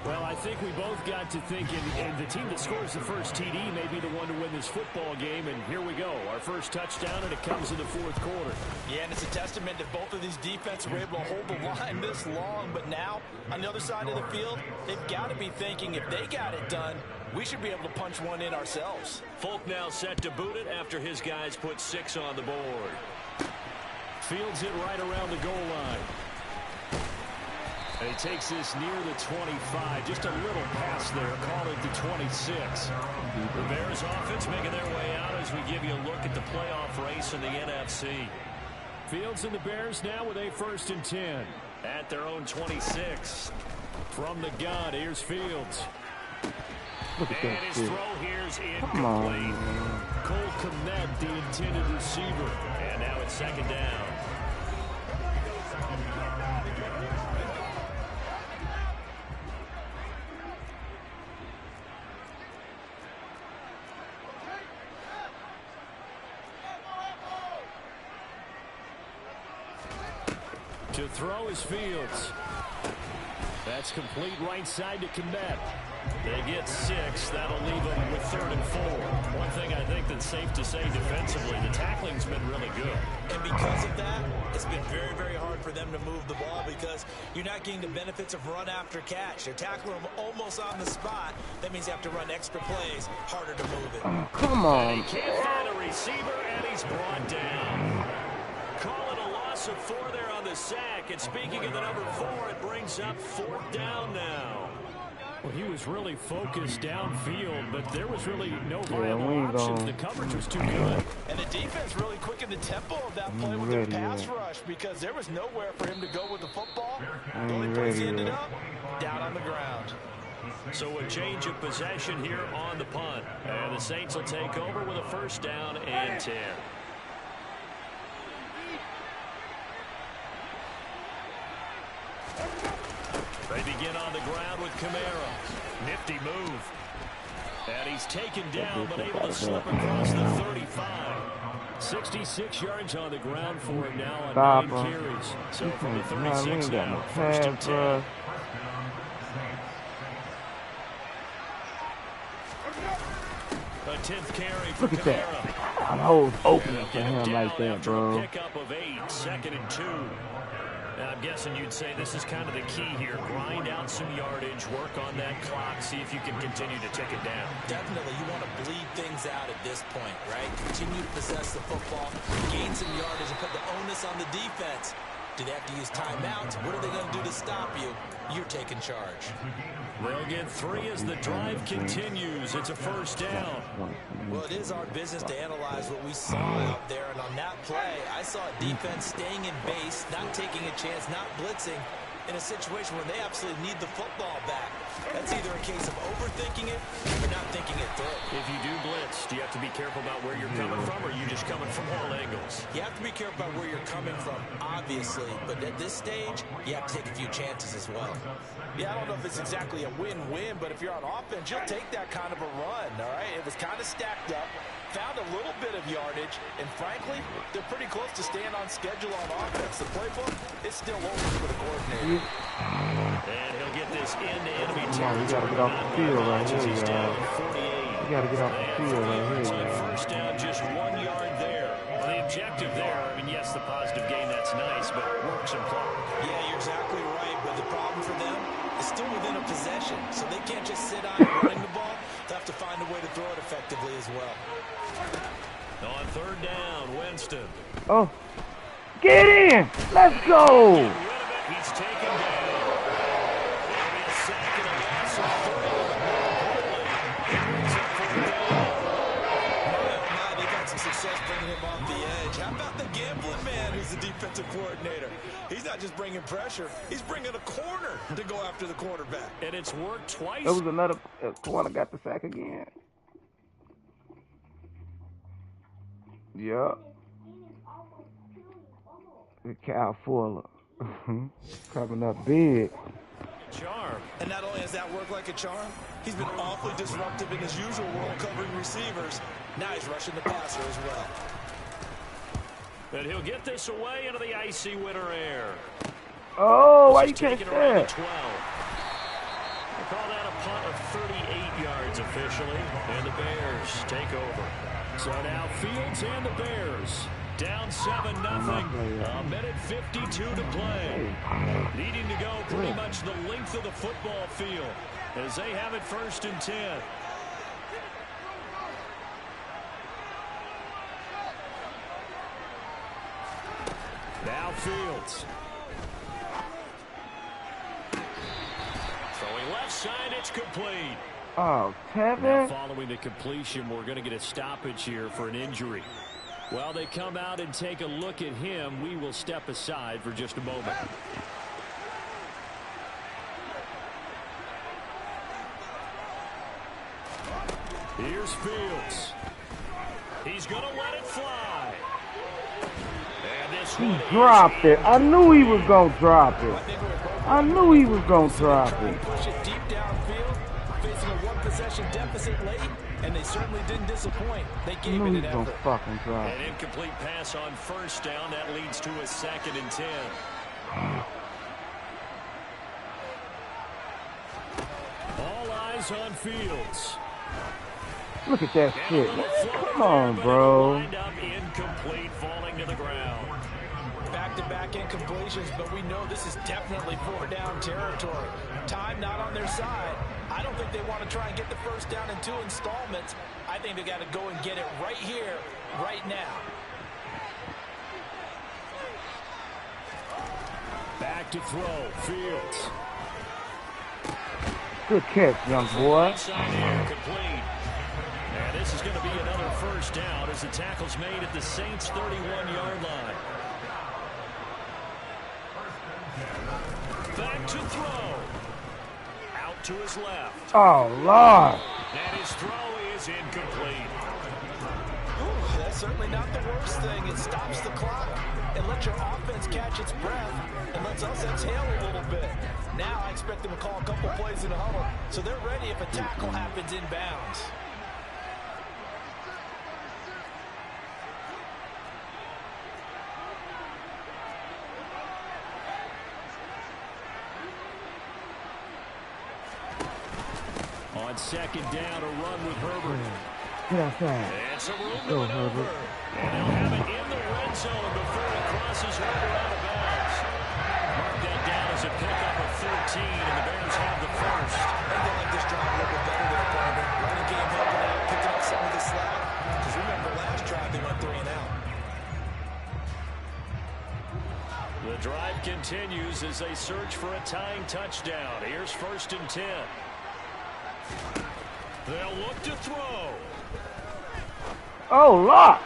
E: Well, I think we both got to thinking, and the team that scores the first TD may be the one to win this football game, and here we go. Our first touchdown, and it comes in the fourth quarter.
F: Yeah, and it's a testament that both of these defenses were able to hold the line this long, but now, on the other side of the field, they've got to be thinking if they got it done, we should be able to punch one in ourselves.
E: Folk now set to boot it after his guys put 6 on the board. Fields it right around the goal line. And he takes this near the 25. Just a little pass there. Call it the 26. The Bears offense making their way out as we give you a look at the playoff race in the NFC. Fields and the Bears now with a 1st and 10. At their own 26. From the gun, here's Fields.
A: Look at
E: And
A: that
E: his
A: shit.
E: throw here's
A: Come on,
E: incomplete.
A: man.
E: Cole Kmet, the intended receiver. And now it's 2nd down. To throw is Fields. That's complete right side to Kmet. They get 6. That'll leave them with 3rd and 4. One thing I think that's safe to say defensively, the tackling's been really good.
F: And because of that, it's been very, very hard for them to move the ball because you're not getting the benefits of run after catch. They're tackling them almost on the spot. That means you have to run extra plays, harder to move it.
A: Oh, come on.
E: He can't find a receiver, and he's brought down. Call it a loss of 4 there on the sack. And speaking of the number 4, it brings up 4th down now. Well, he was really focused downfield, but there was really no viable options. The coverage was too good.
F: And the defense really quickened the tempo of that play with their pass rush because there was nowhere for him to go with the football. The only place he ended up, down on the ground.
E: So a change of possession here on the punt. And the Saints will take over with a 1st down and 10. They begin on the ground with Kamara. Nifty move. And he's taken down, but able to slip across the 35. 66 yards on the ground for him now on 9 carries. So from the 36 now, 1st and 10. A 10th carry for
A: Look at that.
E: Kamara.
A: I'm always open for him like that, bro.
E: Pickup of 8, 2nd and 2. And I'm guessing you'd say this is kind of the key here. Grind out some yardage, work on that clock, see if you can continue to tick it down.
F: Definitely, you want to bleed things out at this point, right? Continue to possess the football, gain some yardage, and put the onus on the defense. Do they have to use timeouts? What are they going to do to stop you? You're taking charge.
E: They'll get 3 as the drive continues. It's a 1st down.
F: Well, it is our business to analyze what we saw out there. And on that play, I saw a defense staying in base, not taking a chance, not blitzing in a situation where they absolutely need the football back. That's either a case of overthinking it or not thinking it through.
E: If you do blitz, do you have to be careful about where you're coming from, or are you just coming from all angles?
F: You have to be careful about where you're coming from, obviously. But at this stage, you have to take a few chances as well. Yeah, I don't know if it's exactly a win-win, but if you're on offense, you'll take that kind of a run, all right? It was kind of stacked up, found a little bit of yardage, and frankly, they're pretty close to staying on schedule on offense. The playbook is still open for the coordinator.
E: And he'll get this into enemy territory.
A: We gotta get off the field right here,
E: He's down
A: y'all.
E: 48.
A: We gotta get off the field right here,
E: On
A: y'all.
E: 1st down, just 1 yard there. Well, the objective there, I mean, yes, the positive gain, that's nice, but work some clock.
F: Yeah, you're exactly right, but the problem for them is still within a possession, so they can't just sit on running the ball. They have to find a way to throw it effectively as well.
E: On 3rd down, Winston.
A: Oh, get in! Let's go!
E: Rid of it, he's taken down. It'll be a sack and a loss of 3.
F: They got some success bringing him off the edge. How about the gambling man who's the defensive coordinator? He's not just bringing pressure, he's bringing a corner to go after the quarterback.
E: And it's worked twice.
A: There was another corner got the sack again. Yup. Cal Fuller. Coming up big.
E: Charm.
F: And not only has that worked like a charm, he's been awfully disruptive in his usual role covering receivers. Now he's rushing the passer as well.
E: And he'll get this away into the icy winter air.
A: Oh, why you
E: This is
A: can't
E: taken around the
A: say
E: 12. They call that a punt of 38 yards officially, and the Bears take over. So now Fields and the Bears down 7-0. A minute 52 to play. Needing to go pretty much the length of the football field as they have it 1st and 10. Now Fields. Throwing left side, it's complete.
A: Oh,
E: Now
A: Tevin?
E: following the completion, we're going to get a stoppage here for an injury. While they come out and take a look at him, we will step aside for just a moment. Here's Fields. He's going to let it fly. And this
A: He
E: one
A: dropped it. I knew he was going to drop it. I knew he was going to drop it.
F: Push it deep downfield, facing a one-possession deficit late, and they certainly didn't disappoint. They
A: I
F: gave
A: knew
F: it
A: he
F: an
A: was going to
F: effort.
A: fucking drop
E: An
A: it.
E: incomplete pass on 1st down. That leads to a 2nd and 10. All eyes on Fields.
A: Look at that
E: And a
A: shit.
E: little floater
A: Come on,
E: there, but
A: bro.
E: it'll wind up incomplete, falling to the ground.
F: Back-to-back incompletions, but we know this is definitely 4-down territory. Time not on their side. I don't think they want to try and get the 1st down in 2 installments. I think they got to go and get it right here, right now.
E: Back to throw. Fields.
A: Good catch, young boy.
E: Inside here, complete. And this is going to be another 1st down as the tackle's made at the Saints' 31-yard line. Back to throw. Out to his left.
A: Oh, Lord.
E: And his throw is incomplete.
F: Ooh, that's certainly not the worst thing. It stops the clock and lets your offense catch its breath and lets us exhale a little bit. Now I expect them to call a couple plays in the huddle so they're ready if a tackle happens inbounds.
E: On 2nd down, a run with Herbert.
A: Get outside.
E: And some room to
A: Go,
E: maneuver.
A: Herbert.
E: And they'll have it in the red zone before it crosses over out of bounds. Mark that down as a pickup of 13, and the Bears have the 1st.
F: I think they like this drive a little bit better than Brandon. Running game helping out, picking up some of the slack. Because remember, last drive they went 3 and out.
E: The drive continues as they search for a tying touchdown. Here's 1st and 10. They'll look to throw.
A: Oh, Lord.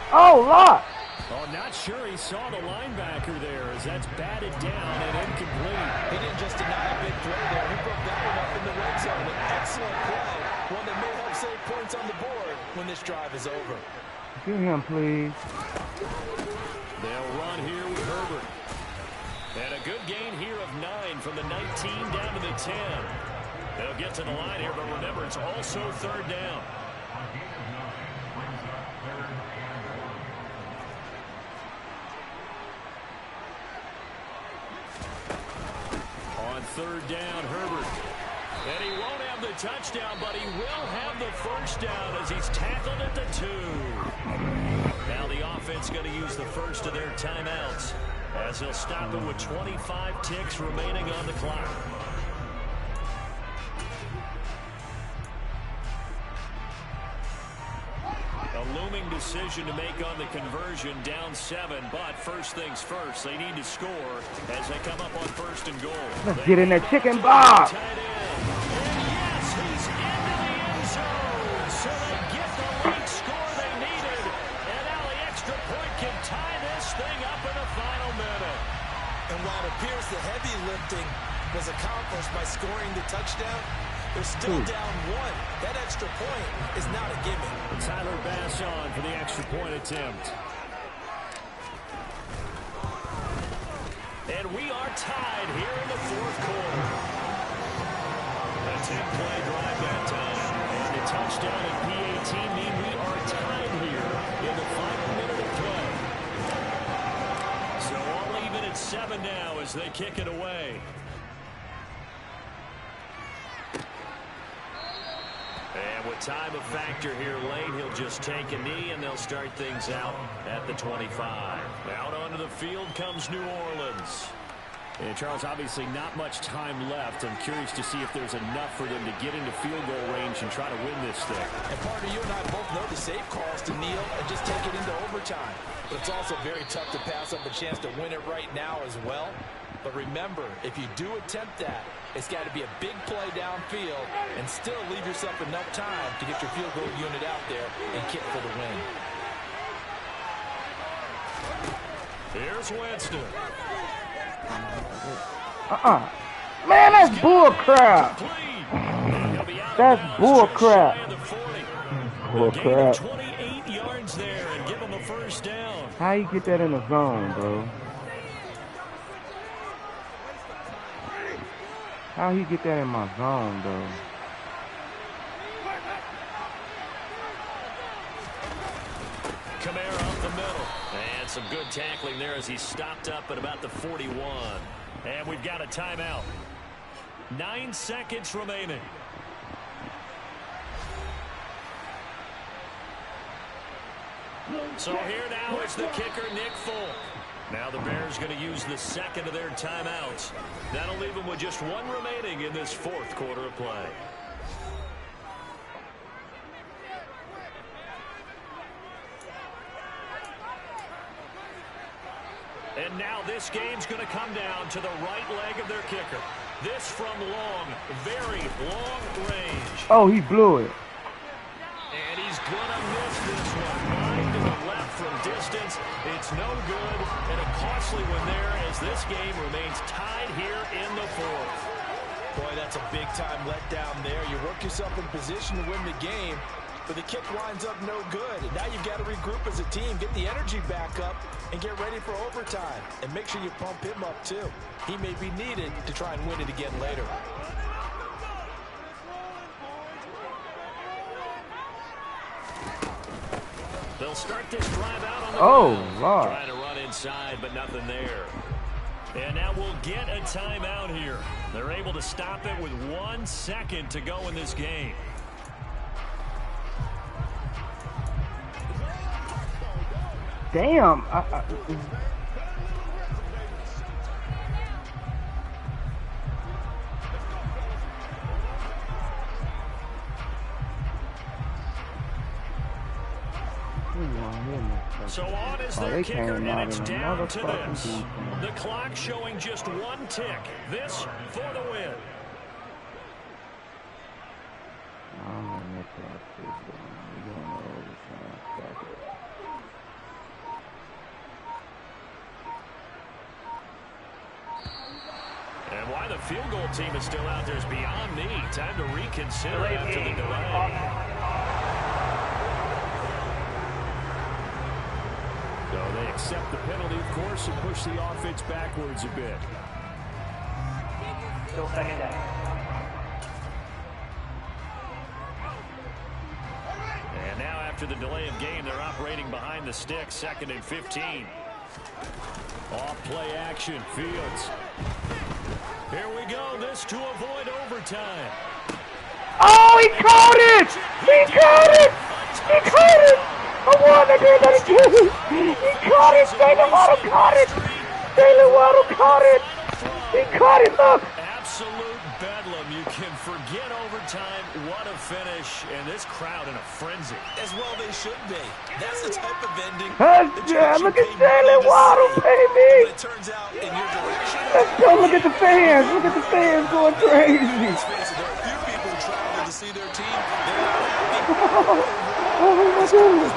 A: Oh, Lord.
E: Oh, not sure he saw the linebacker there as that's batted down and incomplete.
F: He didn't just deny a big play there. He broke that one up in the red zone. An excellent play. One that may help save points on the board when this drive is over.
A: Get him, please.
E: They'll run here with Herbert. And a good gain here of 9 from the 19 down to the 10. They'll get to the line here, but remember, it's also 3rd down. On 3rd down, Herbert. And he won't have the touchdown, but he will have the 1st down as he's tackled at the 2. Now the offense going to use the 1st of their timeouts as he'll stop it with 25 ticks remaining on the clock. A looming decision to make on the conversion, down 7, but first things first, they need to score as they come up on 1st and goal.
A: Let's get in that chicken box.
E: Tight end. And yes, he's into the end zone, so they get the late score they needed, and now the extra point can tie this thing up in the final minute.
F: And while it appears the heavy lifting was accomplished by scoring the touchdown, they're still down 1. That extra point is not a gimme.
E: Tyler Bass on for the extra point attempt. And we are tied here in the 4th quarter. A 10-play drive that time. And the touchdown and PAT mean we are tied here in the final minute of play. and 7 now as they kick it away. And with time a factor here late, he'll just take a knee, and they'll start things out at the 25. Out onto the field comes New Orleans.
H: And Charles, obviously not much time left. I'm curious to see if there's enough for them to get into field goal range and try to win this thing.
F: And partner, you and I both know the safe calls to kneel and just take it into overtime. But it's also very tough to pass up a chance to win it right now as well. But remember, if you do attempt that, it's got to be a big play downfield and still leave yourself enough time to get your field goal unit out there and kick for the win.
E: Here's Winston.
A: Man, that's bull crap. That's bull crap. Bull crap.
E: 28 yards there and give him a first down.
A: How you get that in the zone, bro? How he get that in my zone, though?
E: Kamara up the middle. And some good tackling there as he stopped up at about the 41. And we've got a timeout. 9 seconds remaining. So here now is the kicker, Nick Folk. Now the Bears going to use the second of their timeouts. That'll leave them with just one remaining in this fourth quarter of play. And now this game's going to come down to the right leg of their kicker. This from long, very long range.
A: Oh, he blew it.
E: And he's going to miss this one. Line to the left from distance. It's no good. And a costly one there as this game remains tied here in the fourth.
F: Boy, that's a big-time letdown there. You work yourself in position to win the game, but the kick winds up no good. And now you've got to regroup as a team, get the energy back up, and get ready for overtime. And make sure you pump him up, too. He may be needed to try and win it again later.
E: They'll start this drive out on the
A: ground. Lord.
E: Trying to run inside, but nothing there. And now we'll get a timeout here. They're able to stop it with 1 second to go in this game.
A: Damn.
E: So on is their kicker, and it's down to this. The clock showing just 1 tick. This for the win. And why the field goal team is still out there is beyond me. Time to reconsider after the delay.
H: So they accept the penalty, of course, and push the offense backwards a bit.
I: Still second down.
E: And now after the delay of game, they're operating behind the stick, 2nd and 15.
H: Off play action, Fields.
E: Here we go, this to avoid overtime.
A: Oh, he caught it! He caught it! He caught it! I won again! He caught it! Jalen Waddle caught it! Jalen Waddle caught it! He caught it, look!
E: Absolute bedlam. You can forget overtime. What a finish. And this crowd in a frenzy.
F: As well they should be. That's the type of ending.
A: Yeah, look at Jalen Waddle, baby!
F: It turns out in your direction.
A: Let's go, look at the fans! Look at the fans going crazy!
F: Let's face it, there are a few people traveling to see their team. They're not happy.
A: Oh my goodness!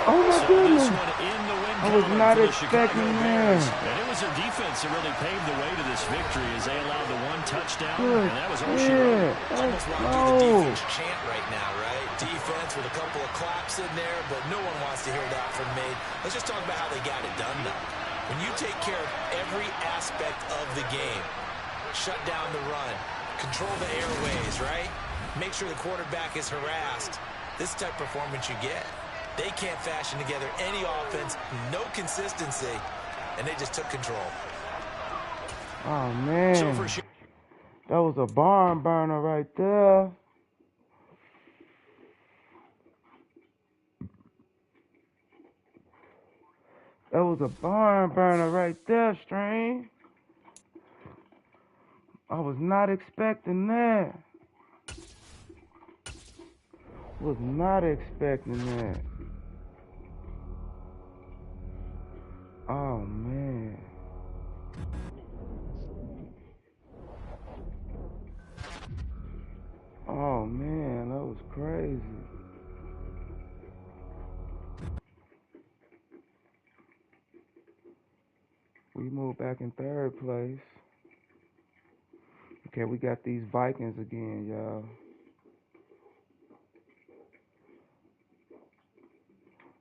A: Oh my goodness! I was not expecting that.
E: And it was their defense that really paved the way to this victory as they allowed the 1 touchdown.
A: Good.
E: And that was all she wrote.
F: Almost want to do the defense chant right now, right? Defense with a couple of claps in there, but no one wants to hear that from me. Let's just talk about how they got it done, though. When you take care of every aspect of the game, shut down the run, control the airways, right? Make sure the quarterback is harassed. This type of performance you get. They can't fashion together any offense, no consistency. and they just took control.
A: Oh, man. That was a barn burner right there. That was a barn burner right there, Strange. I was not expecting that. Was not expecting that. Oh, man. Oh, man, that was crazy. We moved back in third place. Okay, we got these Vikings again, y'all.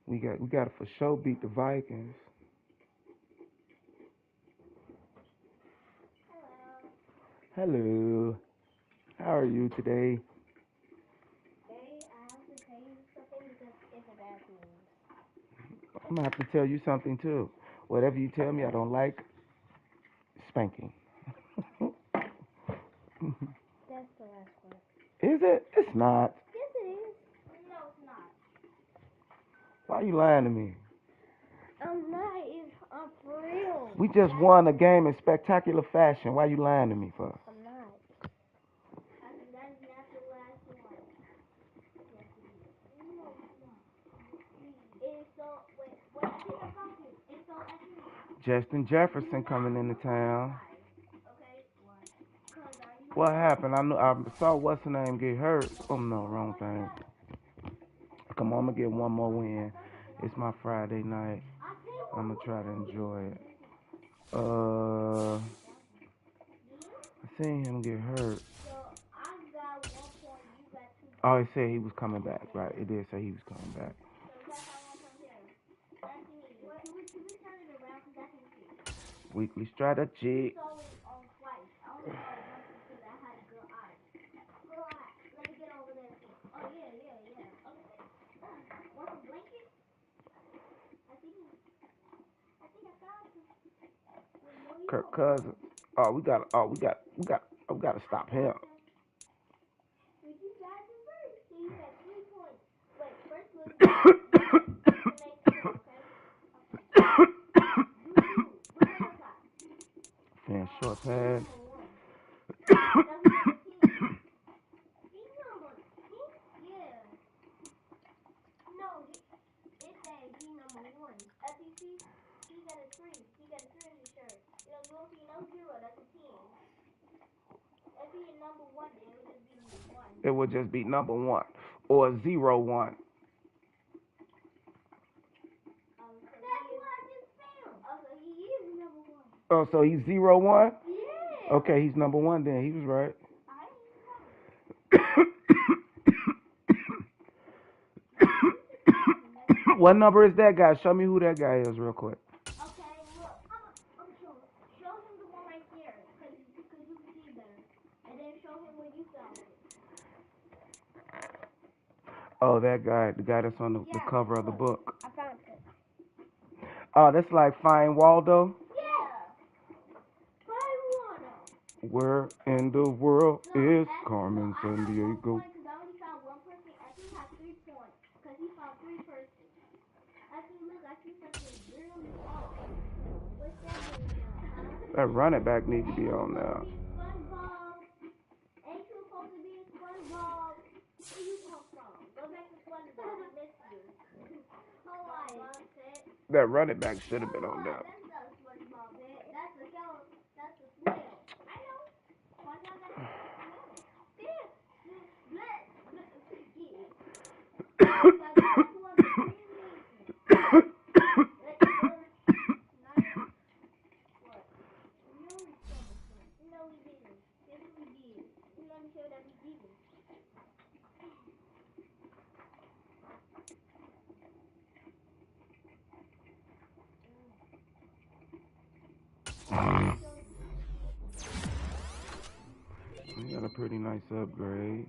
A: We got to for sure beat the Vikings. Hello. How are you today?
B: I have to tell you something because it's a bad news.
A: I'm gonna have to tell you something too. Whatever you tell me I don't like, spanking.
B: That's the last one.
A: Is it? It's not.
B: Yes, it is. No, it's not.
A: Why are you lying to me?
B: I'm not. I'm for real.
A: We just won a game in spectacular fashion. Why are you lying to me for?
B: I'm not. That's not the last one. Yes, it is. No, it's not. It's so. Wait. I think I found it. It's so. I think.
A: Justin Jefferson coming into town.
B: Okay. What?
A: What happened? I saw what's her name get hurt. Oh no, wrong thing. Come on, I'm gonna get one more win. It's my Friday night. I'm gonna try to enjoy it. I seen him get hurt. Oh, it said he was coming back, right? It did say he was coming back. Weekly strategy. Kirk Cousins. We gotta stop him. Fan short pad. It would just be number 1 or 0-1. Oh, so he's 0-1? Yeah. Okay, he's number 1 then. He was right. What number is that guy? Show me who that guy is real quick.
B: Okay, look. I'm showing. Show him the one right there, because you can see better. And then show him where you found it.
A: Oh, that guy, the guy that's on the cover of the book.
B: I found it.
A: Oh, that's like Find Waldo?
B: Yeah. Find Waldo.
A: Where in the world is Carmen Sandiego?
B: Because I only found one person. I think he has 3 points, because he found 3 persons. I think, look, I see something really off. What's that doing now?
A: That running back needs to be on now.
B: SpongeBob. Ain't you supposed to be in SpongeBob? Where you come from? Go back to SpongeBob. I missed you.
A: That running back should have been on there.
B: That's not SpongeBob, man. That's the snail. I know. SpongeBob got a snail.
A: He got a pretty nice upgrade.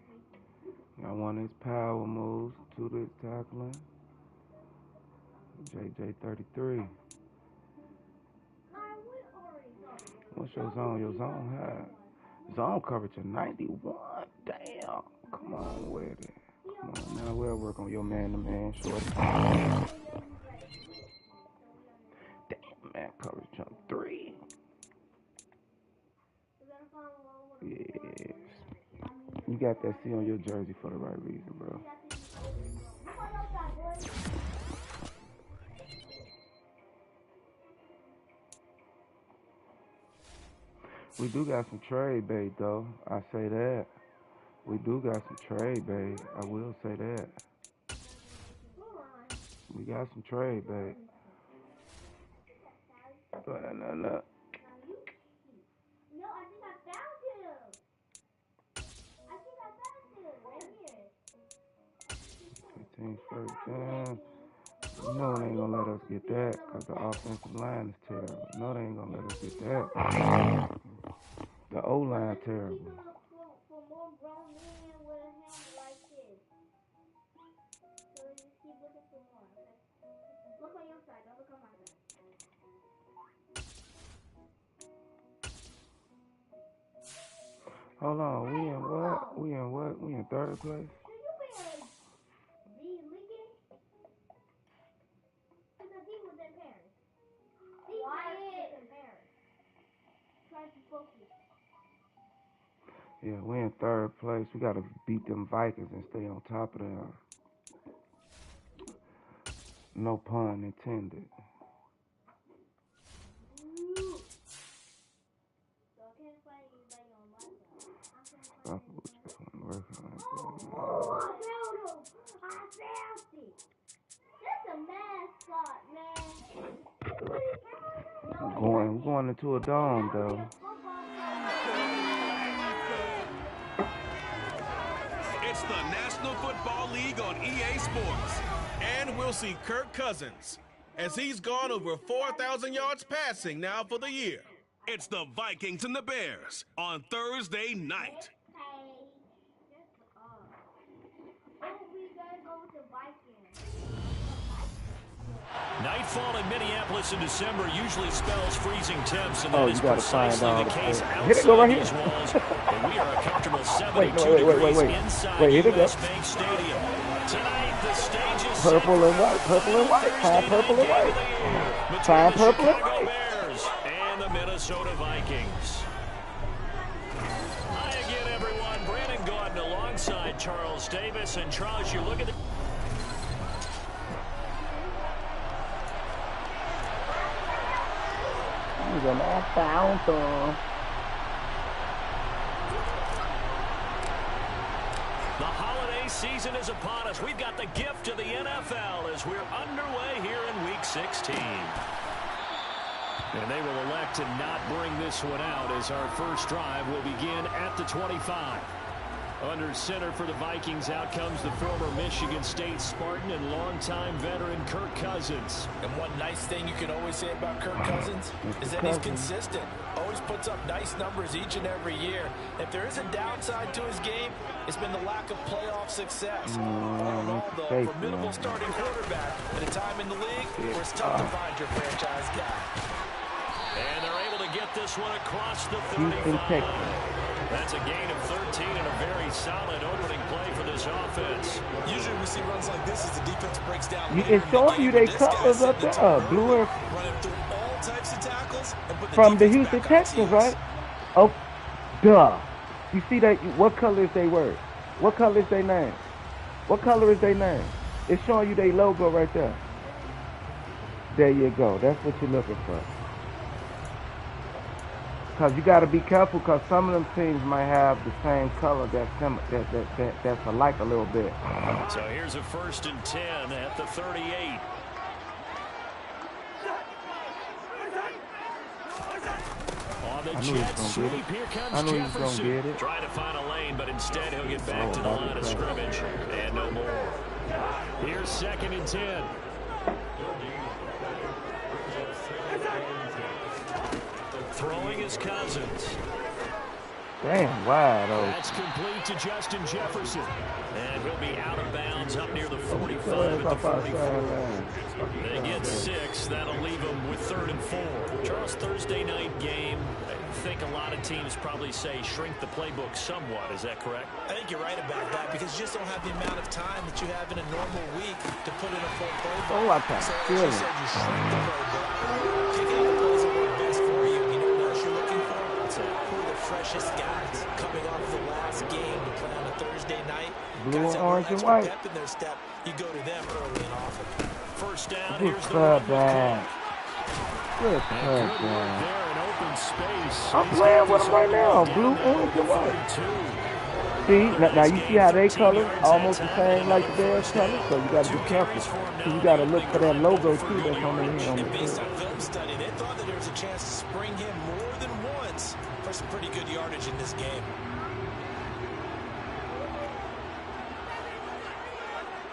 A: Got 1 his power moves, 2 to his tackling. JJ 33. What's your zone? Your zone high. Zone coverage of 91. Damn. Come on with it. Come on, now we'll work on your man-to-man shorty. Damn, man, coverage jump 3. Yes. You got that C on your jersey for the right reason, bro. We do got some trade bait, though. I say that. We do got some trade bait. I will say that. We got some trade bait. But no.
B: No, I think I found him. Right here.
A: 15 first down. You know they ain't gonna let us get that because the offensive line is terrible. No, they ain't gonna let us get that. The O-line terrible.
B: For more grown men with a hand like this. So you just keep looking for more. Okay? Look on your side. Don't look on my side.
A: Hold on. We in what? We in third place? Yeah, we're in third place. We got to beat them Vikings and stay on top of them. No pun intended. Stop it with this one working like that.
B: Oh, I found him. I found it. That's a mascot, man.
A: We're going into a dome, though.
D: It's the National Football League on EA Sports. And we'll see Kirk Cousins as he's gone over 4,000 yards passing now for the year. It's the Vikings and the Bears on Thursday night.
E: Nightfall in Minneapolis in December usually spells freezing temps, and that is
A: gotta
E: precisely
A: find
E: the
A: out.
E: case
A: Hit it, go
E: outside
A: right
E: these
A: here.
E: walls. And we are a comfortable 72
A: Wait.
E: degrees inside
A: Wait, hit it
E: US
A: up.
E: Bank Stadium. Tonight, the stage is
A: Purple and white. Time purple and white.
E: between
A: Time
E: the
A: purple and
E: Chicago
A: white.
E: Bears and the Minnesota Vikings. Hi again, everyone. Brandon Gaudin alongside Charles Davis. And Charles, you look at the... The holiday season is upon us. We've got the gift of the NFL as we're underway here in Week 16. And they will elect to not bring this one out as our first drive will begin at the 25. Under center for the Vikings, out comes the former Michigan State Spartan and longtime veteran Kirk Cousins.
F: And one nice thing you can always say about Kirk Cousins is that he's consistent. Always puts up nice numbers each and every year. If there is a downside to his game, it's been the lack of playoff success. All in all, though, formidable starting quarterback at a time in the league where it's tough to find your franchise guy.
E: And they're able to get this one across the 35. That's a gain of 13 and a very solid opening play for this offense.
F: Usually we see runs like this as the defense breaks down.
A: It's showing you they colors up there. Blue and
F: running through all types of tackles and put
A: from the Houston Texans, right? Oh, duh. You see that? What color is they word? What color is their name? What color is their name? It's showing you their logo right there. There you go. That's what you're looking for. Because you got to be careful because some of them teams might have the same color that's alike a little bit.
E: So here's a 1st and 10 at the 38. On the jet sweep, here comes Jefferson. Trying to find a lane, but instead he'll get back to the line of scrimmage. And no more. Here's 2nd and 10. Throwing is Cousins.
A: Damn, wide open.
E: That's complete to Justin Jefferson. And he'll be out of bounds up near the 45 at the 44. They get 6. That'll leave them with 3rd and 4. Charles, Thursday night game. I think a lot of teams probably say shrink the playbook somewhat. Is that correct?
F: I think you're right about that because you just don't have the amount of time that you have in a normal week to put in a full playbook.
A: Oh, I can feel it.
F: You said you shrink the playbook. Picking out the plays that work best for you. You know what else you're looking for? Who are the freshest guys coming off the last game to play on a Thursday night?
A: Blue,
F: guys
A: orange, and
F: extra
A: white.
F: pep in their step. You go to them early and often.
E: First down,
A: Good
E: here's the run with
A: cutback.
E: Cook.
A: Good
E: And good work
A: cutback.
E: there in open space.
A: I'm
E: He's
A: playing
E: got
A: with
E: this
A: them right now.
E: down
A: Blue,
E: now
A: orange, and white.
E: 32.
A: See, now you see how they color almost the same like the Bears color, so you got to be careful. So you got to look for that logo too that's on their helmet.
F: And based on film study, they thought that there was a chance to spring him more than once for some pretty good yardage in this game.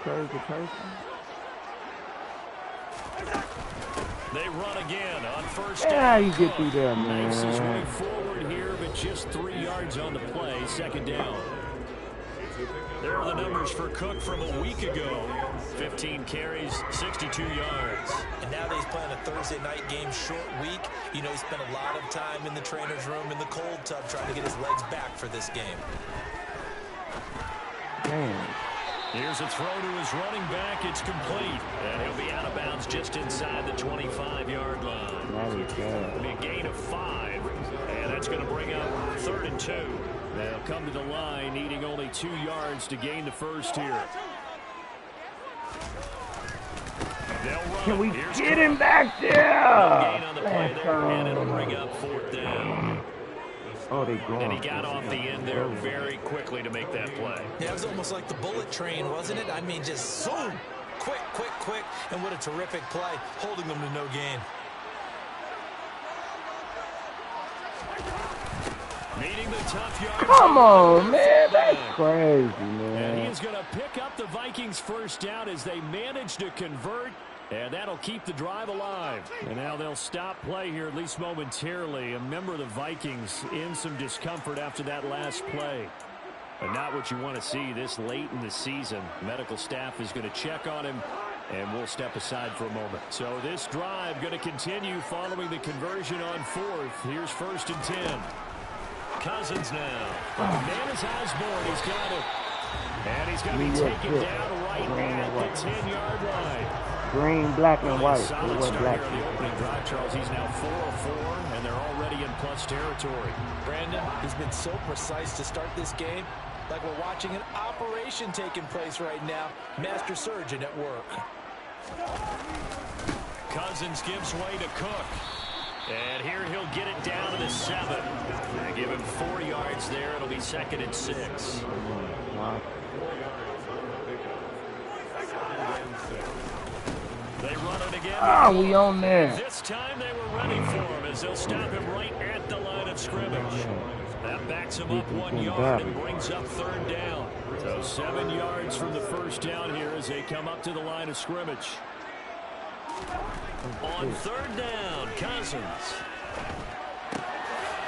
A: Crazy person.
E: They run again on first
A: Yeah,
E: down.
A: you get through there,
E: Makes his way
A: man.
E: forward here, but just 3 yards on the play. 2nd down. There are the numbers for Cook from a week ago. 15 carries, 62 yards.
F: And now that he's playing a Thursday night game, short week, you know, he spent a lot of time in the trainer's room in the cold tub trying to get his legs back for this game.
A: Damn.
E: Here's a throw to his running back. It's complete. And he'll be out of bounds just inside the 25-yard line.
A: That is good.
E: It'll be a gain of 5. And that's going to bring up 3rd and 2. They'll come to the line, needing only 2 yards to gain the first here. They'll run.
A: Can we
E: Here's
A: get
E: Cook.
A: him back
E: No
A: there?
E: gain on the play there, and it'll bring up 4th down.
A: Oh, they going.
E: And he got off the end there very quickly to make that play.
F: Yeah, it was almost like the bullet train, wasn't it? I mean, just zoom, quick, quick, quick, and what a terrific play, holding them to no gain.
E: Meeting the tough yards.
A: Come on, man. That's crazy,
E: And
A: man.
E: he's going to pick up the Vikings' first down as they manage to convert. And that'll keep the drive alive. And now they'll stop play here, at least momentarily. A member of the Vikings in some discomfort after that last play. But not what you want to see this late in the season. Medical staff is going to check on him, and we'll step aside for a moment. So this drive going to continue following the conversion on 4th. Here's 1st and 10. Cousins now. Man is Osborne. He's got it. And he's going to be taken down right at the 10-yard line.
A: Green, black, and white. It
E: Solid
A: was
E: start
A: black.
E: here on the opening drive, Charles. He's now 4 of 4, and they're already in plus territory.
F: Brandon, he's been so precise to start this game, like we're watching an operation taking place right now. Master surgeon at work.
E: Cousins gives way to Cook. And here he'll get it down to the 7. They give him 4 yards there. It'll be 2nd and 6.
A: Wow.
E: They run it again.
A: Ah, we on there.
E: This time they were ready for him as they'll stop him right at the line of scrimmage. That backs him up 1 yard and brings up 3rd down. So 7 yards from the first down here as they come up to the line of scrimmage. On 3rd down, Cousins.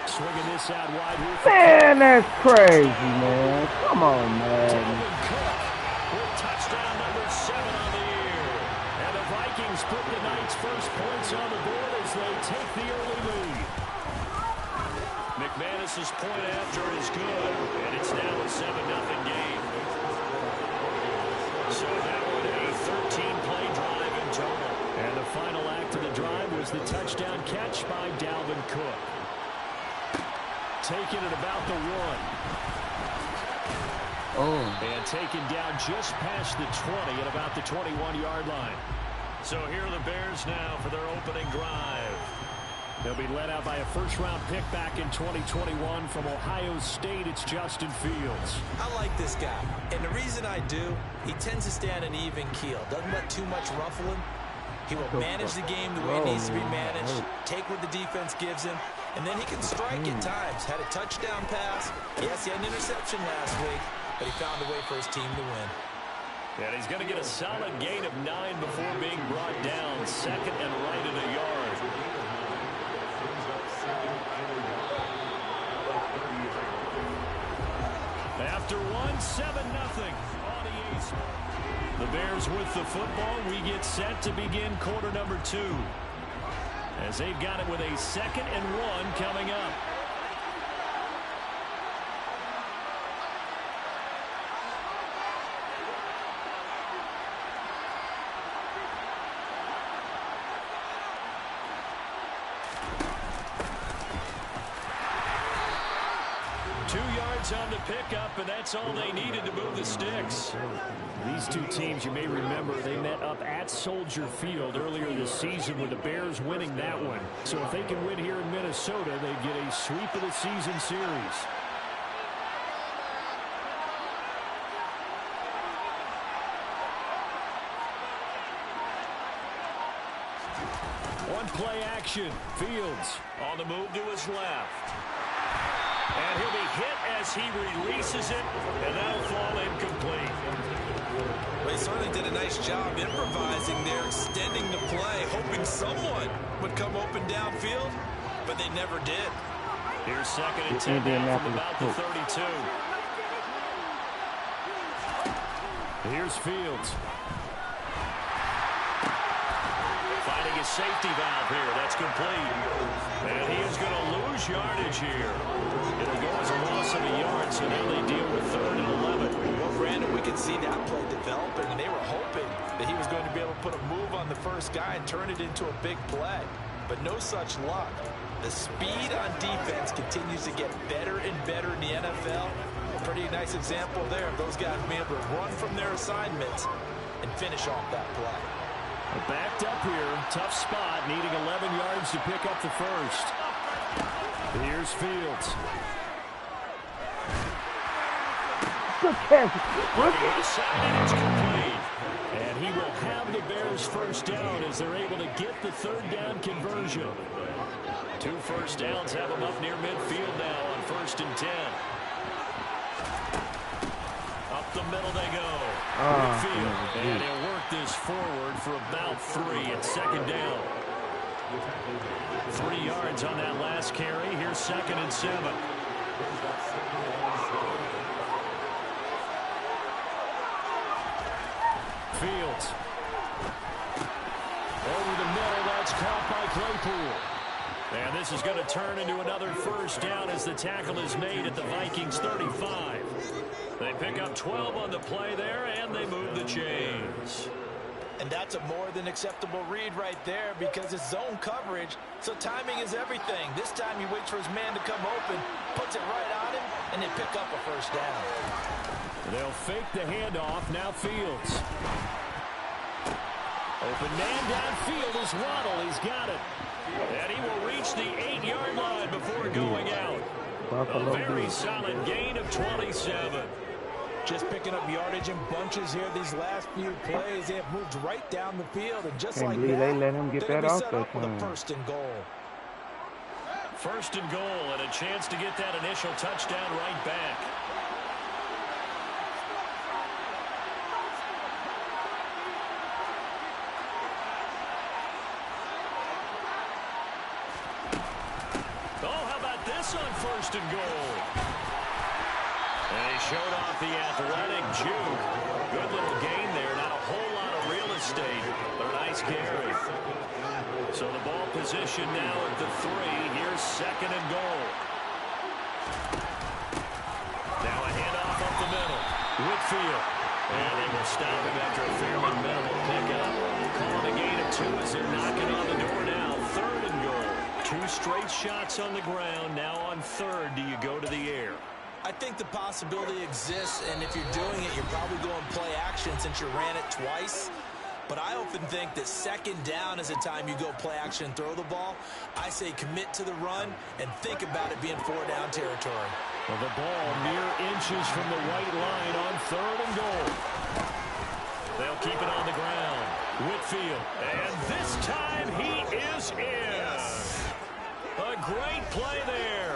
E: Swinging this out wide here.
A: Man, that's crazy, man. Come on, man.
E: Dalvin Cook with touchdown number 7 on the year. And the Vikings put the night's first points on the board as they take the early lead. McManus's point after is good, and it's now a 7-0 game. So that one a 13-play drive in total. And the final act of the drive was the touchdown catch by Dalvin Cook. Taking it about the 1.
A: Oh.
E: And taken down just past the 20 at about the 21-yard line. So here are the Bears now for their opening drive. They'll be led out by a first-round pick back in 2021 from Ohio State. It's Justin Fields.
F: I like this guy, and the reason I do, he tends to stay on an even keel. Doesn't let too much ruffle him. He will manage the game the way it needs to be managed, take what the defense gives him, and then he can strike at times. Had a touchdown pass. Yes, he had an interception last week, but he found a way for his team to win.
E: And he's going to get a solid gain of 9 before being brought down. 2nd and right at a yard.
H: won 7-0 on EA Sports. The Bears with the football. We get set to begin quarter number 2. As they've got it with a 2nd and 1 coming up. On the pickup, and that's all they needed to move the sticks. These two teams, you may remember, they met up at Soldier Field earlier this season with the Bears winning that one. So if they can win here in Minnesota, they get a sweep of the season series. One play action. Fields on the move to his left. And he'll be hit as he releases it, and that'll fall incomplete.
F: Well, he certainly did a nice job improvising there, extending the play, hoping someone would come open downfield, but they never did.
H: Here's 2nd and 10 now from about the 32. Here's Fields. Finding his safety valve here. That's complete. And he is going to lose yardage here. It'll go as a loss of a yard, so now they deal with 3rd and 11.
F: Well, Brandon, we could see that play developing, and they were hoping that he was going to be able to put a move on the first guy and turn it into a big play. But no such luck. The speed on defense continues to get better and better in the NFL. A pretty nice example there of those guys being able to run from their assignments and finish off that play.
H: Backed up here, tough spot, needing 11 yards to pick up the first. Here's Fields.
A: Good catch.
H: And it's complete. And he will have the Bears first down as they're able to get the 3rd down conversion. 2 first downs have them up near midfield now on 1st and 10. Up the middle they go. And he'll work this forward for about 3 at 2nd down. 3 yards on that last carry. Here's 2nd and 7. Fields. Over the middle, that's caught by Claypool. And this is going to turn into another first down as the tackle is made at the Vikings 35. They pick up 12 on the play there, and they move the chains.
F: And that's a more than acceptable read right there because it's zone coverage, so timing is everything. This time he waits for his man to come open, puts it right on him, and they pick up a first down.
H: They'll fake the handoff. Now Fields. Open man downfield is Waddle. He's got it. And he will reach the 8-yard line before going out. A very solid gain of 27.
F: Just picking up yardage in bunches here these last few plays. They have moved right down the field, and just like that,
A: they let him get that off that
F: with a
A: time.
F: 1st and goal.
H: 1st and goal, and a chance to get that initial touchdown right back. Oh, how about this on 1st and goal? And he showed off the athletic juke. Good little gain there. Not a whole lot of real estate, but a nice carry. So the ball position now at the 3. Here's 2nd and goal. Now a handoff up the middle. Whitfield. And they will stop him after a fairly minimal pickup. Calling a gain of 2 as they're knocking on the door now. 3rd and goal. 2 straight shots on the ground. Now on 3rd, do you go to the air?
F: I think the possibility exists, and if you're doing it, you're probably going play action since you ran it twice. But I often think that 2nd down is the time you go play action and throw the ball. I say commit to the run and think about it being 4-down territory.
H: Well, the ball mere inches from the white line on 3rd and goal. They'll keep it on the ground. Whitfield. And this time he is in. Yes. A great play there.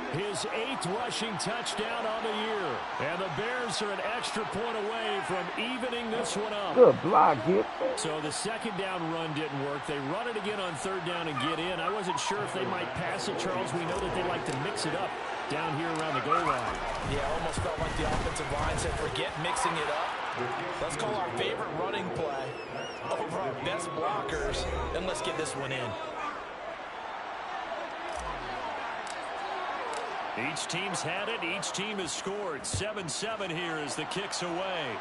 H: His 8th rushing touchdown on the year. And the Bears are an extra point away from evening this one up.
A: Good block, Gibson.
H: So the 2nd down run didn't work. They run it again on 3rd down and get in. I wasn't sure if they might pass it, Charles. We know that they like to mix it up. down here around the goal line.
F: Yeah, almost felt like the offensive line said, forget mixing it up. Let's call our favorite running play over our best blockers, and let's get this one in.
H: Each team's had it. Each team has scored. 7-7 here as the kick's away.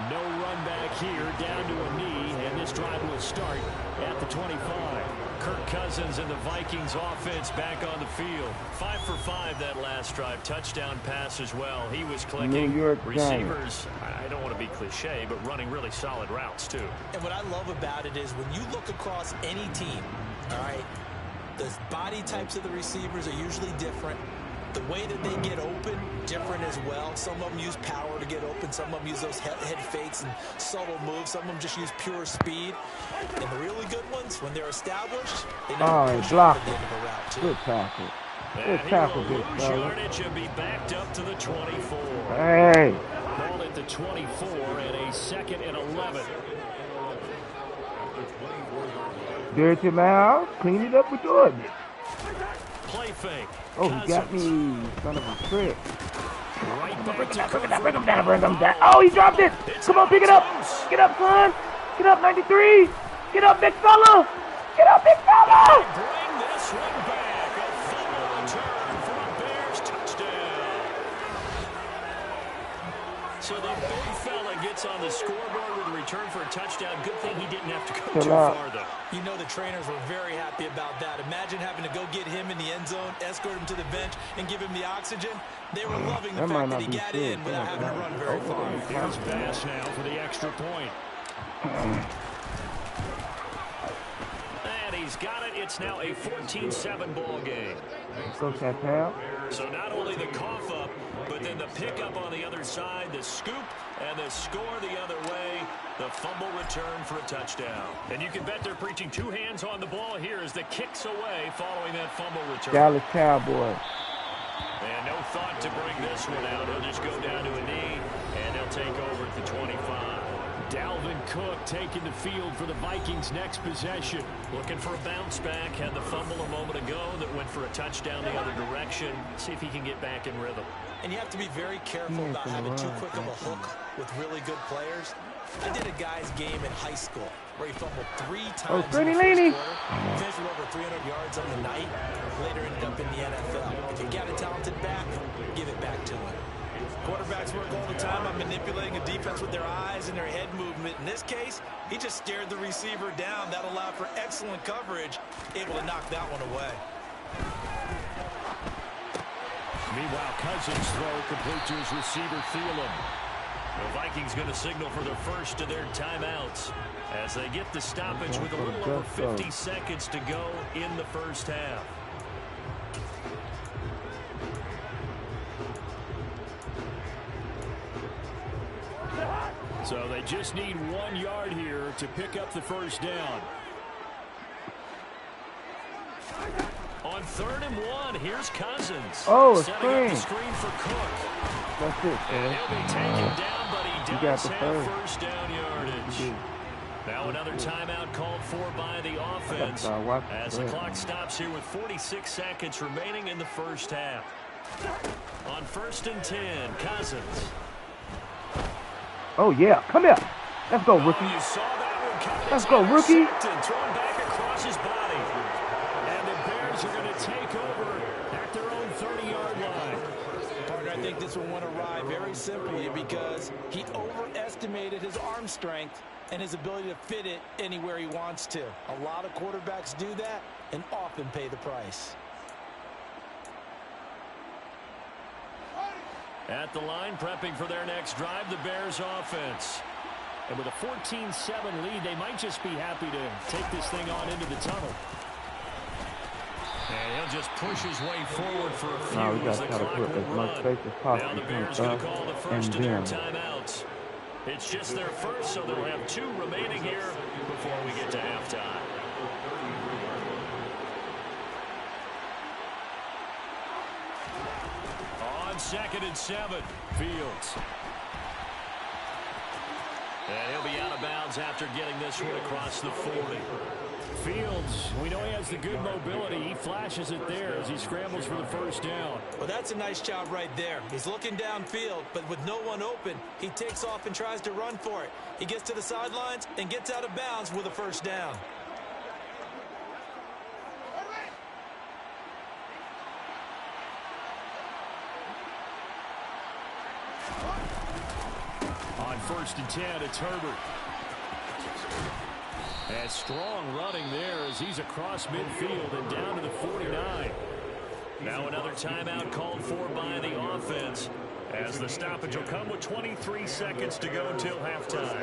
H: No run back here, down to a knee, and this drive will start at the 25. Kirk Cousins and the Vikings offense back on the field. 5 for 5 that last drive. Touchdown pass as well. He was clicking.
A: New York
H: Receivers, I don't want to be cliche, but running really solid routes too.
F: And what I love about it is when you look across any team, all right, the body types of the receivers are usually different. The way that they get open, different as well. Some of them use power to get open. Some of them use those head fakes and subtle moves. Some of them just use pure speed. And the really good ones, when they're established, they never push up at the end of a route, too.
A: Good tackle. Good
H: And
A: tackle,
H: he will
A: big
H: lose
A: fella.
H: yardage and be backed up to the 24.
A: Hey.
H: Ball at the 24 and a 2nd and 11.
A: Dirty mouth. Clean it up with Jordan.
H: Play fake.
A: Oh, he got me. Son of a trick.
H: Right back to
A: Bring him down, bring him down. Oh, he dropped it. Come on, pick it up. Get up, son. Get up, 93. Get up, big fella. Get up, big fella.
H: Bring this one back. A fumble return for a Bears touchdown. So the big fella gets on the scoreboard with a return for a touchdown. Good thing he didn't have to go too far, though.
F: You know the trainers were very happy about that. Imagine having to go get him in the end zone, escort him to the bench, and give him the oxygen. They were loving the fact that he got in without having to run very far.
H: Here's Bass now for the extra point. And he's got it. It's now a 14-7 ball game.
A: Go, Chantel.
H: So not only the cough up, but then the pickup on the other side, the scoop, and the score the other way. The fumble return for a touchdown. And you can bet they're preaching two hands on the ball here as the kick's away following that fumble return.
A: Dallas Cowboys.
H: And no thought to bring this one out. He'll just go down to a knee, and he'll take over at the 25. Dalvin Cook taking the field for the Vikings' next possession. Looking for a bounce back. Had the fumble a moment ago that went for a touchdown the other direction. See if he can get back in rhythm.
F: And you have to be very careful about having too quick of a hook with really good players. I did a guy's game in high school where he fumbled 3 times in the first quarter, finished with over 300 yards on the night, later ended up in the NFL. If you got a talented back, give it back to him. Quarterbacks work all the time on manipulating a defense with their eyes and their head movement. In this case, he just stared the receiver down. That allowed for excellent coverage, able to knock that one away.
H: Meanwhile, Cousins' throw complete to his receiver, Thielen. The Vikings going to signal for the first of their timeouts as they get the stoppage with a little over 50 seconds to go in the first half. So they just need 1 yard here to pick up the first down. On 3rd and 1, here's Cousins.
A: Oh,
H: setting up the screen for Cook.
A: That's it,
H: and he'll be taken down, but he does have
A: first.
H: first down yardage. Now another timeout called for by the offense as the clock stops here with 46 seconds remaining in the first half. On 1st and 10, Cousins.
A: Oh, yeah. Come here. Let's go, rookie.
H: You saw that one coming.
A: Let's go, rookie.
H: Thrown back across his body. And the Bears are going to take over at their own 30-yard line.
F: Partner, I think this one went awry very simply because he overestimated his arm strength and his ability to fit it anywhere he wants to. A lot of quarterbacks do that and often pay the price.
H: At the line, prepping for their next drive, the Bears offense. And with a 14-7 lead, they might just be happy to take this thing on into the tunnel. And he'll just push his way forward for a few.
A: No, we got to try to put as much space as possible.
H: Now the Bears going to call the first of their timeouts. It's just their first, so they'll have 2 remaining here before we get to halftime. On 2nd and 7, Fields.
E: And he'll be out of bounds after getting this one across the 40. Fields, we know he has the good mobility. He flashes it there as he scrambles for the first down.
F: Well, that's a nice job right there. He's looking downfield, but with no one open, he takes off and tries to run for it. He gets to the sidelines and gets out of bounds with a first down.
E: On 1st and 10, it's Herbert. And strong running there as he's across midfield and down to the 49. Now another timeout called for by the offense, as the stoppage will come with 23 seconds to go until halftime.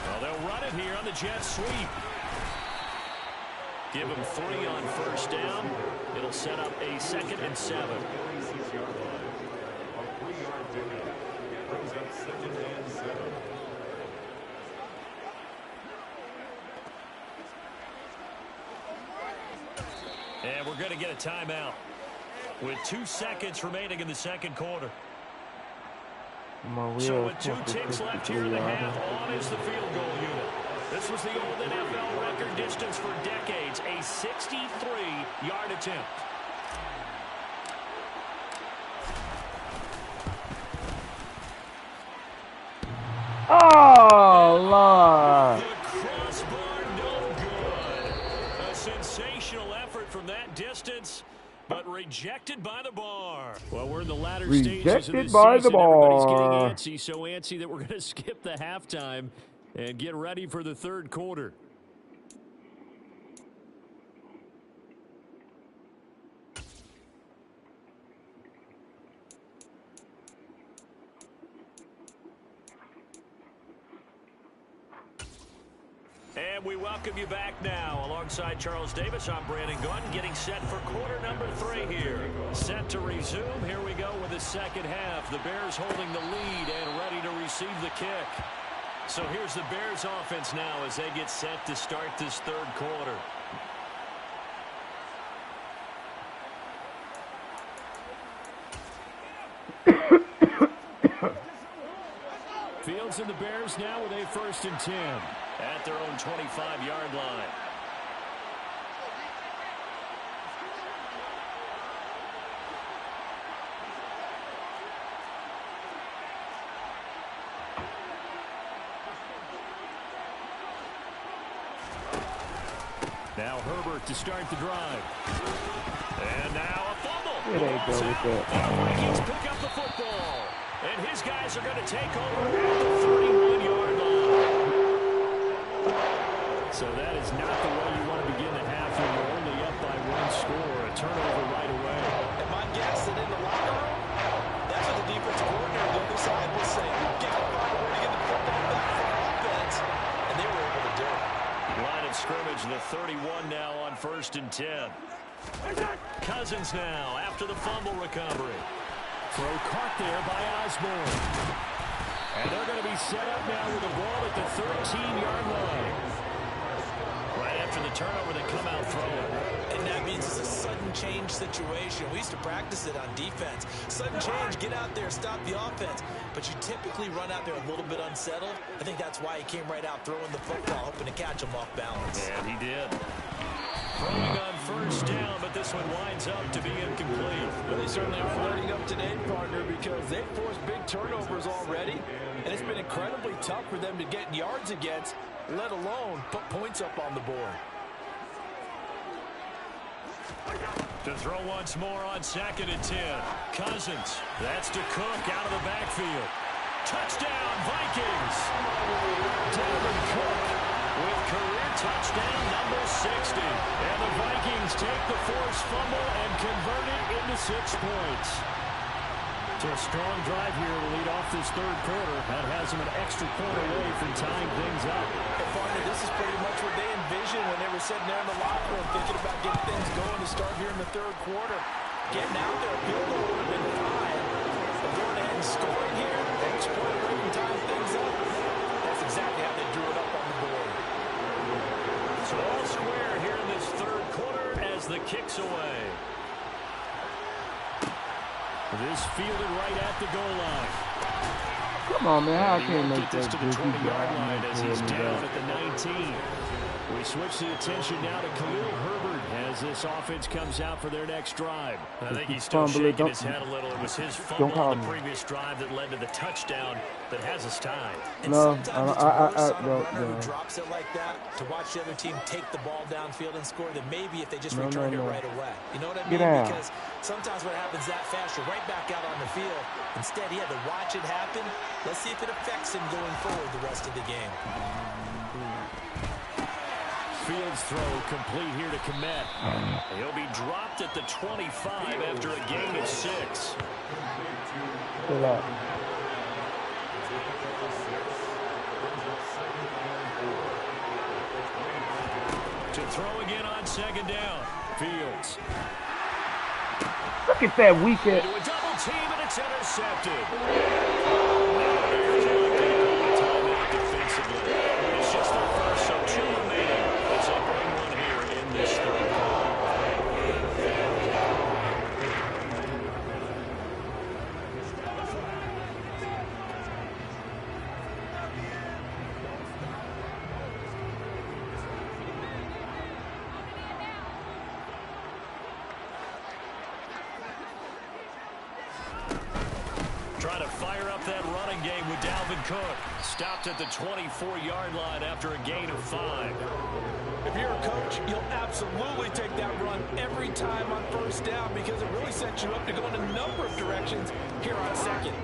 E: Well, they'll run it here on the jet sweep. Give him 3 on first down. It'll set up a 2nd and 7. And we're going to get a timeout with 2 seconds remaining in the second quarter. So with 2 ticks left here in the half, on is the field goal unit. This was the old NFL record distance for decades, a 63-yard attempt.
A: Oh, Lord.
E: The crossbar, no good. A sensational effort from that distance, but rejected by the bar. Well, we're in the latter stages of the season. Everybody's getting antsy, so antsy that we're going to skip the halftime and get ready for the third quarter. And we welcome you back now. Alongside Charles Davis, I'm Brandon Gunn, getting set for quarter number 3 here. Set to resume. Here we go with the second half. The Bears holding the lead and ready to receive the kick. So here's the Bears offense now as they get set to start this third quarter. Fields and the Bears now with a 1st and 10 at their own 25-yard line. Now Herbert to start the drive. And now a fumble.
A: Here they go with that.
E: The Vikings pick up the football. And his guys are going to take over at the 31-yard line. So that is not the way you want to begin the half when you're only up by 1 score. A turnover right away.
F: And my guess that in the locker room, that's what the defensive coordinator on the other side was saying. We've got to find a way to get the football back for our offense. And they were able to do it.
E: Line of scrimmage, the 31 now on 1st and 10. Cousins now after the fumble recovery. Throw caught there by Osborne. And they're going to be set up now with the ball at the 13-yard line. Right after the turnover, they come out throwing.
F: And that means it's a sudden change situation. We used to practice it on defense. Sudden change, get out there, stop the offense. But you typically run out there a little bit unsettled. I think that's why he came right out throwing the football, hoping to catch him off balance.
E: And he did. Throwing on first down, but this one winds up to be incomplete.
F: Well, they certainly are learning up to date, partner, because they've forced big turnovers already, and it's been incredibly tough for them to get yards against, let alone put points up on the board.
E: To throw once more on 2nd and 10. Cousins. That's to Cook out of the backfield. Touchdown, Vikings. Dalvin Cook with career touchdown number 60. And the Vikings take the forced fumble and convert it into 6 points. So a strong drive here to lead off this third quarter. That has them an extra point away from tying things up.
F: And partner, this is pretty much what they envisioned when they were sitting there in the locker room thinking about getting things going to start here in the third quarter. Getting out there, a field goal would have been fine. But going ahead and scoring here, extra point away from tying things up. That's exactly how they drew it up on the board.
E: So all square here in this third quarter as the kick's away. This fielded right at the goal line.
A: Come on, man. How
E: And he
A: can
E: won't
A: make
E: get this
A: that
E: to the 20-yard line as he's
A: good?
E: down at the 19. We switch the attention now to Khalil Herbert as this offense comes out for their next drive. I think he's still shaking his head a little. It was his fumble on the previous drive that led to the touchdown that has us tied.
F: And sometimes it's worse on a runner who drops it like that to watch the other team take the ball downfield and score than maybe if they just returned it right away. You know what I mean? Because sometimes what happens that fast, you're right back out on the field. Instead, he had to watch it happen. Let's see if it affects him going forward the rest of the game.
E: Fields throw complete here to Kmet. He'll be dropped at the 25 after a gain of 6.
A: Chill out.
E: To throw again on second down. Fields.
A: Look at that weekend.
E: To a double team, and it's intercepted. Defensively. It's just their first, so 2 remaining. As they bring one here in this third. Trying to fire up that running game with Dalvin Cook. Stopped at the 24-yard line after a gain of 5.
F: If you're a coach, you'll absolutely take that run every time on first down because it really sets you up to go in a number of directions here on second.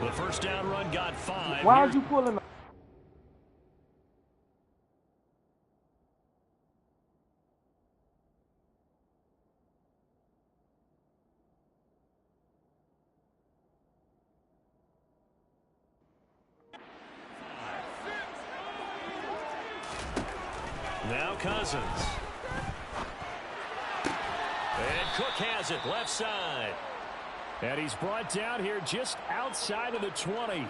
E: The first down run got 5.
A: Why are you pulling?
E: Now Cousins. And Cook has it left side. And he's brought down here just outside of the 20.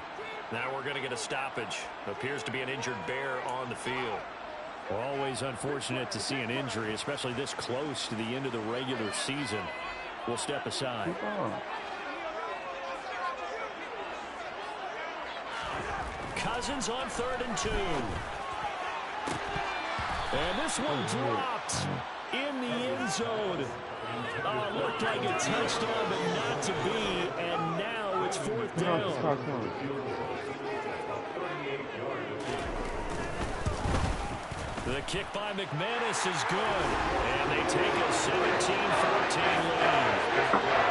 E: Now we're going to get a stoppage. Appears to be an injured Bear on the field. Always unfortunate to see an injury, especially this close to the end of the regular season. We'll step aside. Cousins on 3rd and 2. And this one dropped in the end zone. Looked like it touched on, but not to be. And now it's 4th down. The kick by McManus is good. And they take a 17-14 lead.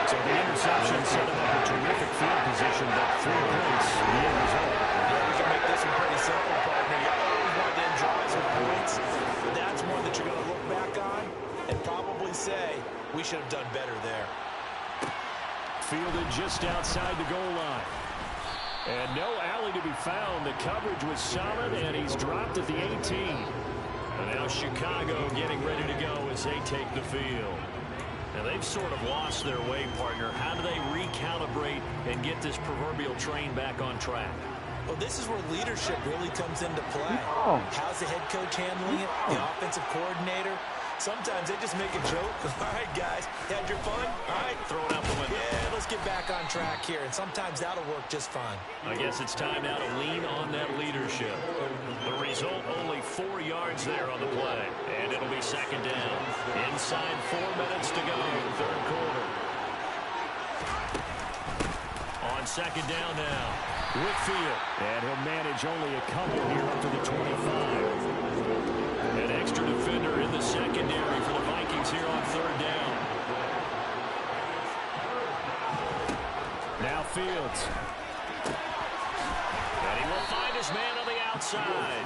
E: So the interception set them up a terrific field position, but 3 points, the end result.
F: You can make this one pretty simple, partner. You always want to enjoy some points. But that's one that you're going to look back on and probably say, we should have done better there.
E: Fielded just outside the goal line. And no alley to be found. The coverage was solid, and he's dropped at the 18. And now Chicago getting ready to go as they take the field. Now they've sort of lost their way, partner. How do they recalibrate and get this proverbial train back on track?
F: Well, this is where leadership really comes into play. How's the head coach handling it? The offensive coordinator? Sometimes they just make a joke. All right, guys, had your fun? All right, throw it out the window. Yeah, let's get back on track here, and sometimes that'll work just fine.
E: I guess it's time now to lean on that leadership. The result, only 4 yards there on the play, and it'll be 2nd down. Inside 4 minutes to go in the 3rd quarter. On 2nd down now, Whitfield, and he'll manage only a couple here up to the 25. An extra defender in the secondary for the Vikings here on 3rd down. Now Fields. And he will find his man on the outside.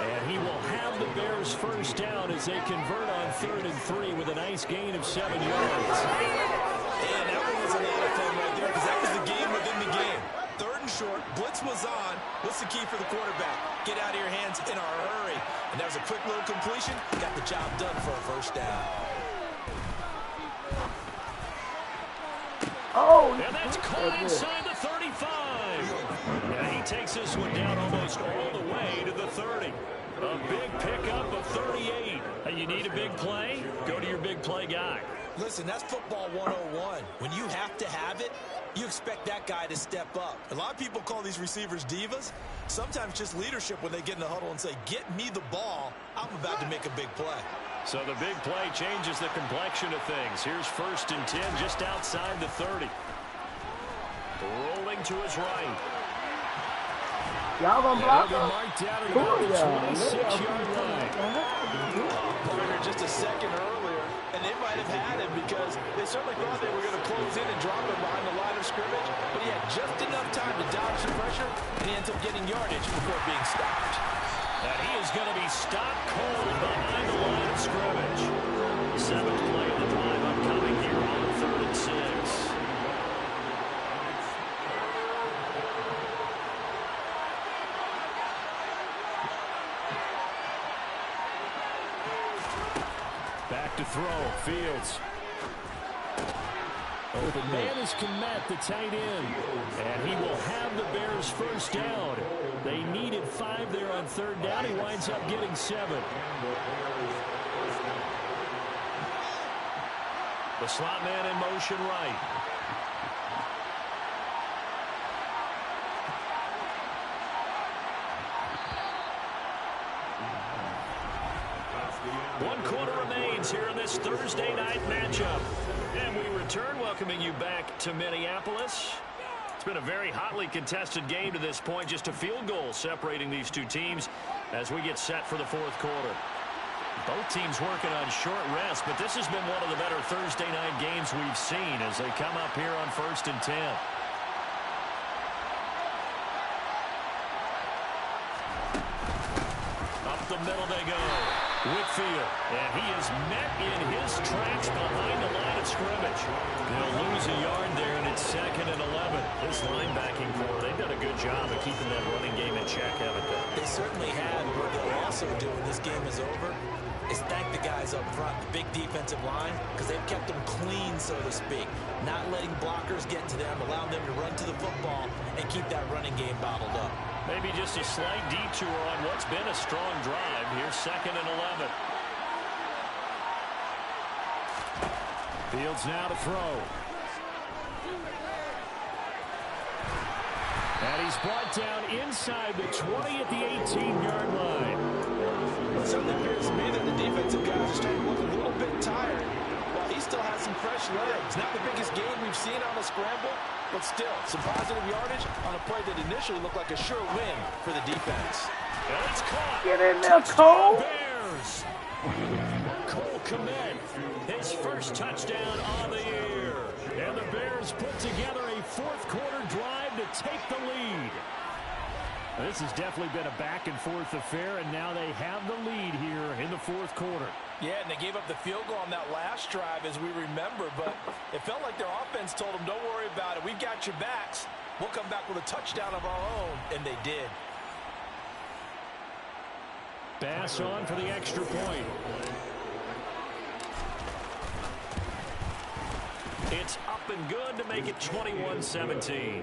E: And he will have the Bears first down as they convert on 3rd and 3 with a nice gain of 7 yards.
F: And that one was a lot of fun right there because that was the game within the game. 3rd and short, blitz was on. What's the key for the quarterback? Get out of your hands in a hurry. And that was a quick little completion. Got the job done for a first down.
E: And that's caught inside the 35. And he takes this one down almost all the way to the 30. A big pickup of 38. You need a big play? Go to your big play guy.
F: Listen, that's football 101. When you have to have it, you expect that guy to step up. A lot of people call these receivers divas. Sometimes just leadership when they get in the huddle and say, get me the ball. I'm about to make a big play.
E: So the big play changes the complexion of things. Here's 1st and 10 just outside the 30. Rolling to his right.
A: Y'all gonna block him?
E: Marked out at about the 26-yard line.
F: Partner just a second earlier, and they might have had him because they certainly thought they were going to close in and drop him behind the line of scrimmage, but he had just enough time to dodge the pressure, and he ends up getting yardage before being stopped.
E: And he is going to be stopped cold behind the line of scrimmage. 7th play of the drive upcoming here on 3rd and 6. Back to throw, Fields. Open man is Kmet, the tight end. And he will have the Bears 1st down. They needed 5 there on 3rd down. He winds up getting 7. The slot man in motion right. One quarter remains here in this Thursday night matchup. And we return, welcoming you back to Minneapolis. It's been a very hotly contested game to this point. Just a field goal separating these two teams as we get set for the 4th quarter. Both teams working on short rest, but this has been one of the better Thursday night games we've seen as they come up here on 1st and 10. Up the middle they go. Whitfield, and he is met in his tracks behind the line of scrimmage. They'll lose a yard there, and it's 2nd and 11. This linebacking core, they've done a good job of keeping that running game in check, haven't they?
F: They certainly have. What they'll also do when this game is over is thank the guys up front, the big defensive line, because they've kept them clean, so to speak. Not letting blockers get to them, allowing them to run to the football and keep that running game bottled up.
E: Maybe just a slight detour on what's been a strong drive. Here's 2nd and 11. Fields now to throw. And he's brought down inside the 20 at the 18-yard line.
F: It certainly appears to me that the defensive guys are starting to look a little bit tired, while he still has some fresh legs. Not the biggest gain we've seen on a scramble, but still, some positive yardage on a play that initially looked like a sure win for the defense.
E: And it's caught.
A: Get in there, Cole.
E: Bears. Cole Kmet, his 1st touchdown on the year. And the Bears put together a 4th quarter drive to take the lead. This has definitely been a back-and-forth affair, and now they have the lead here in the 4th quarter.
F: Yeah, and they gave up the field goal on that last drive, as we remember, but it felt like their offense told them, don't worry about it. We've got your backs. We'll come back with a touchdown of our own, and they did.
E: Bass on for the extra point. It's up and good to make it 21-17.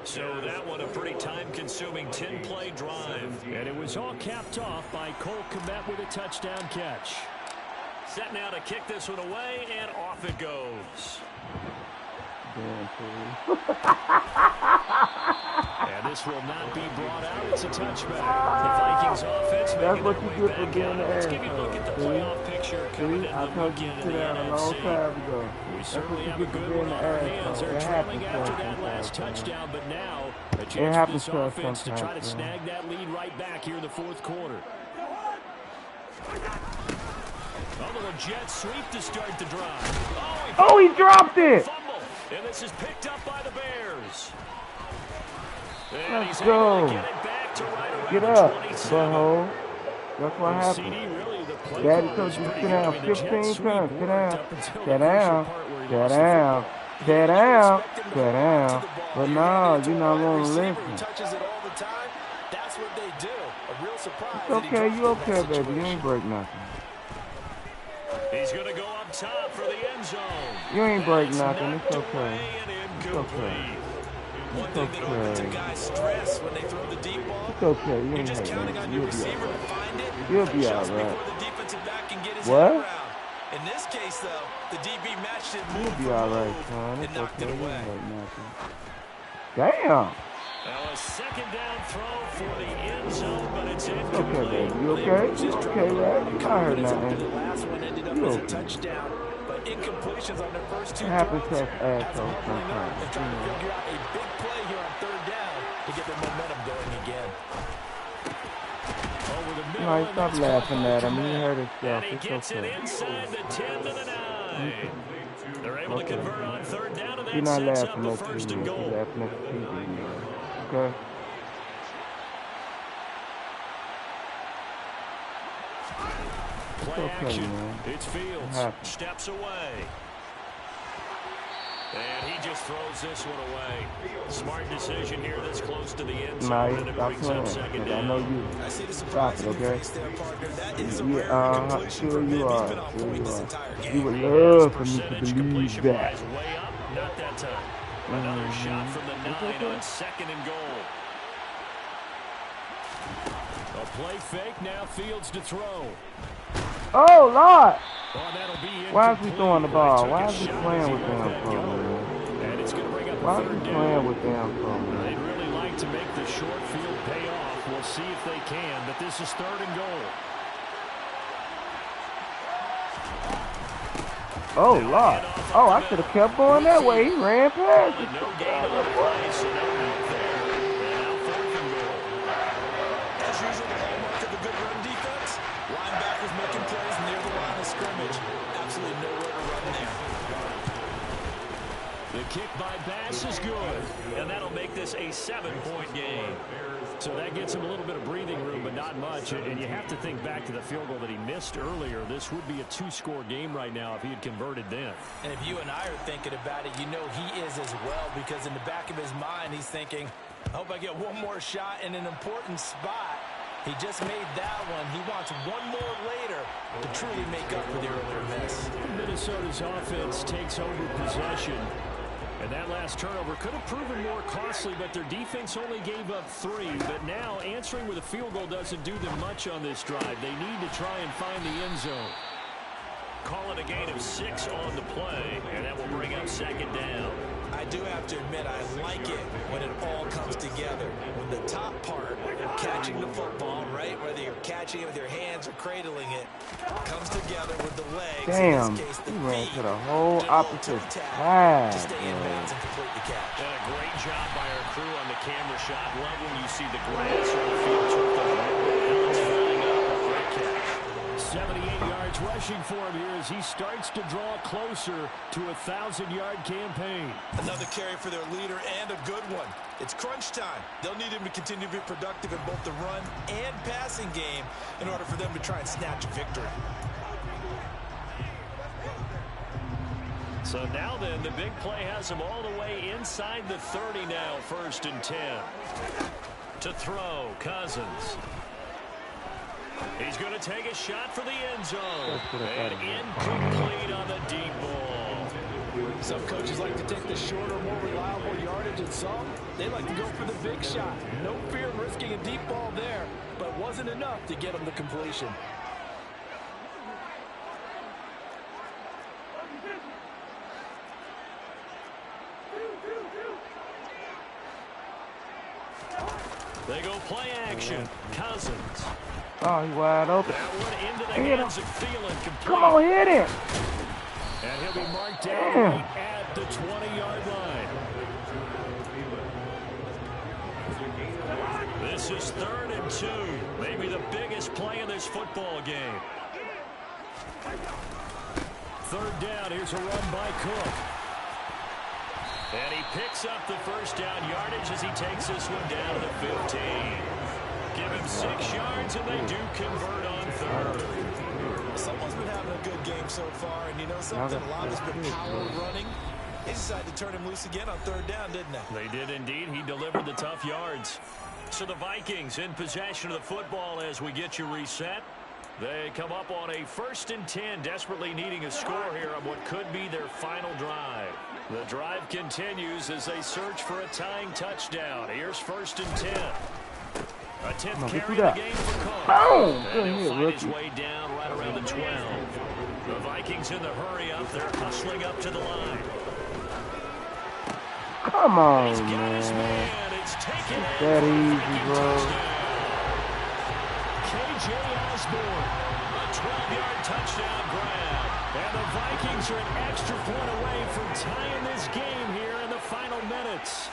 E: So that one a pretty time-consuming 10-play drive. And it was all capped off by Cole Kmet with a touchdown catch. Set now to kick this one away, and off it goes. And this will not be brought out. It's a touchback. The Vikings offense making their way back out. Let's give you a look at the playoff picture coming in the weekend in the NFC. We certainly have a good one on our hands. They're trailing after that last touchdown, but now a chance for this offense to try to snag that lead right back here in the 4th quarter. A little jet sweep to start the drive.
A: Oh, he dropped it.
E: Fumble. And this is picked up by the Bears. And
A: Let's go. Get up, butthole. That's what happened. Daddy told you to sit down 15 times. Sit down. Sit down. Sit down. Sit down. Sit down. But no, you're not going to listen. It's okay. You okay, baby. You ain't break nothing.
E: He's going to go up top for the end zone.
A: You ain't break nothing. It's okay. It's okay.
F: One thing that opens a guy's stress when they throw the deep ball.
A: It's okay. You
F: You're just counting on your receiver to find it.
A: You'll be all right.
F: Before the defensive back can get his
A: What?
F: head around. In this case, though, the DB matched it move
A: You'll be
F: for
A: all right,
F: move
A: son.
F: and
A: It's
F: knocked
A: okay.
F: it away.
A: Damn.
H: Now a second down throw for the end zone, but it's
A: Okay,
H: incomplete.
A: baby. You okay? You okay, right? I heard nothing.
F: The last one ended up
A: You
F: as a
A: okay?
F: touchdown, but incompletions on their first two
A: It happens
F: throws.
A: to us
F: That's
A: assholes
F: humbling up
A: sometimes.
F: and trying to figure out a big play here on third down to get their momentum going again.
H: Over the middle,
A: No,
H: and
A: stop
H: that's
A: laughing
H: caught by
A: at him. He
H: Kmet.
A: hurt himself.
H: And he
A: It's
H: gets it
A: okay.
H: inside the 10 to the 9. They're able to
A: Okay.
H: convert on third down, and
A: You're
H: that
A: not
H: sets up
A: laughing
H: the
A: at
H: first
A: TV.
H: and
A: You're
H: goal.
A: laughing at the TV, man. Okay?
H: Play
A: okay,
H: action.
A: man.
H: It's Fields.
A: Happy.
H: Steps away. And he just throws this one away. Smart decision here this close to the end
A: Nah,
H: zone, and it
A: stop
H: brings
A: playing.
H: up second
A: 'Cause I know
H: down.
A: you.
F: I see the
A: Stop
F: surprise
A: it,
F: in your
A: okay?
F: face there, partner. That is a
A: Yeah,
F: rare completion
A: sure
F: from
A: you
F: him.
A: are.
F: He's been on
A: Sure
F: point
A: you
F: this
A: are.
F: entire
A: You
F: game.
A: would
H: His
A: love for me to
H: percentage
A: believe
H: completion-wise
A: that.
H: way up. Not that time. Another shot from the 9 on second and goal. A play fake, now Fields to throw.
A: Oh, Lord!
H: Oh, that'll be
A: Why is he
H: incomplete.
A: throwing the
H: They
A: ball?
H: took
A: Why
H: a
A: is he
H: shot as
A: playing
H: he
A: with
H: let
A: them
H: that
A: for,
H: go.
A: man?
H: And it's going to bring up
A: Why is
H: third
A: he
H: down.
A: playing with them for, man?
H: They'd really like to make the short field pay off. We'll see if they can, but this is third and goal.
A: Oh, Lord. Oh, I should have kept going that way. He ran past it.
H: No gain on the play, so no help there. And now fourth and goal.
F: As usual, the hallmark of a good run defense, linebackers making plays near the line of scrimmage. Absolutely nowhere to run there.
H: The kick by Bass is good, and that'll make this a 7-point game. So that gets him a little bit of breathing room, but not much. And you have to think back to the field goal that he missed earlier. This would be a 2-score game right now if he had converted then.
F: And if you and I are thinking about it, you know he is as well, because in the back of his mind, he's thinking, I hope I get one more shot in an important spot. He just made that one. He wants one more later to truly make up for the earlier miss.
H: Minnesota's offense takes over possession. And that last turnover could have proven more costly, but their defense only gave up 3. But now answering with a field goal doesn't do them much on this drive. They need to try and find the end zone. Call it a gain of 6 on the play, and that will bring up second down.
F: I do have to admit, I like it when it all comes together. When the top part, catching the football, right, whether you're catching it with your hands or cradling it, comes together with the legs.
A: Damn,
F: in this case, the
A: he ran
F: feet.
A: to the whole
F: Did a little
A: opposite
F: toe-tap
A: side,
F: to stay in
A: man.
F: bounds and complete the catch.
H: And a great job by our crew on the camera shot. Love when you see the grass or the field took the balance flying up. Great catch. 78 yards rushing for him here as he starts to draw closer to a 1,000-yard campaign.
F: Another carry for their leader, and a good one. It's crunch time. They'll need him to continue to be productive in both the run and passing game in order for them to try and snatch a victory.
H: So now then, the big play has him all the way inside the 30 now, 1st and 10. To throw, Cousins. He's going to take a shot for the end zone. And incomplete on the deep ball.
F: Some coaches like to take the shorter, more reliable yardage, and some, they like to go for the big shot. No fear of risking a deep ball there, but wasn't enough to get him the completion.
H: They go play action. Cousins.
A: Oh, he wide open.
H: That one into the
A: Hit him.
H: hands of Thielen. Complete.
A: Come on, hit him.
H: And he'll be marked down
A: Damn.
H: right at the 20-yard line. This is 3rd and 2. Maybe the biggest play in this football game. 3rd down. Here's a run by Cook. And he picks up the first down yardage as he takes this one down to the 15. Give him 6 yards, and they do convert on 3rd.
F: Someone's been having a good game so far, and you know something? A lot has been power running. They decided to turn him loose again on 3rd down, didn't they?
H: They did indeed. He delivered the tough yards. So the Vikings in possession of the football as we get you reset. They come up on a 1st and 10, desperately needing a score here on what could be their final drive. The drive continues as they search for a tying touchdown. Here's 1st and 10. A 10th carry of the game for Cook.
A: Boom!
H: And
A: Good
H: he'll
A: hit,
H: find his
A: rookie.
H: way down right
E: right around the 12. The Vikings in the hurry up. They're hustling up to the line.
A: Come on,
E: He's got his
A: man.
E: man. It's taken in
A: That
E: for a
A: easy,
E: Viking
A: bro.
E: touchdown. K.J. Osborne, a 12-yard touchdown grab. And the Vikings are an extra point away from tying this game here in the final minutes.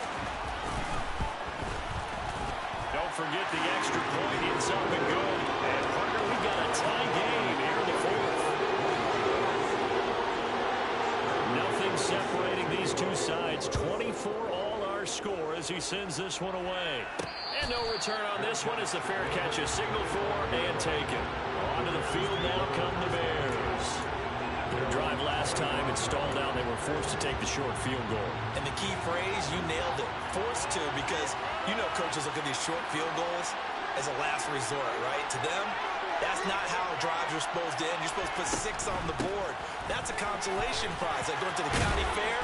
E: Don't forget the extra point. It's up and good. And partner, we got a tie game here in the fourth. Nothing separating these two sides. 24 all our score as he sends this one away. And no return on this one as the fair catch is signaled for and taken. Onto the field now come the Bears. Their drive last time it stalled out. They were forced to take the short field goal.
F: And the key phrase, you nailed it. Forced to, because you know coaches look at these short field goals as a last resort, right? To them, that's not how drives are supposed to end. You're supposed to put 6 on the board. That's a consolation prize. Like going to the county fair,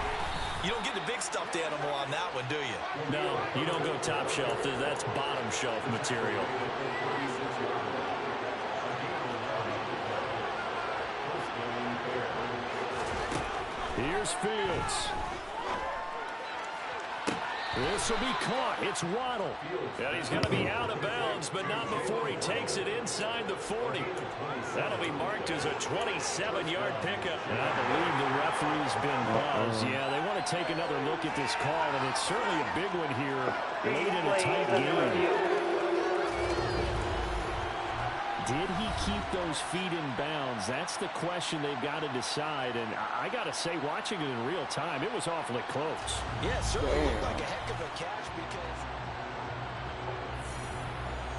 F: you don't get the big stuffed animal on that one, do you?
E: No, you don't go top shelf. That's bottom shelf material. Here's Fields. This will be caught. It's Waddle. And he's going to be out of bounds, but not before he takes it inside the 40. That'll be marked as a 27-yard pickup. And I believe the referee's been buzzed. Yeah, they want to take another look at this call, and it's certainly a big one here late in a tight game. Did he keep those feet in bounds? That's the question they've got to decide. And I got to say, watching it in real time, it was awfully close.
F: Yeah, it certainly looked like a heck of a catch because...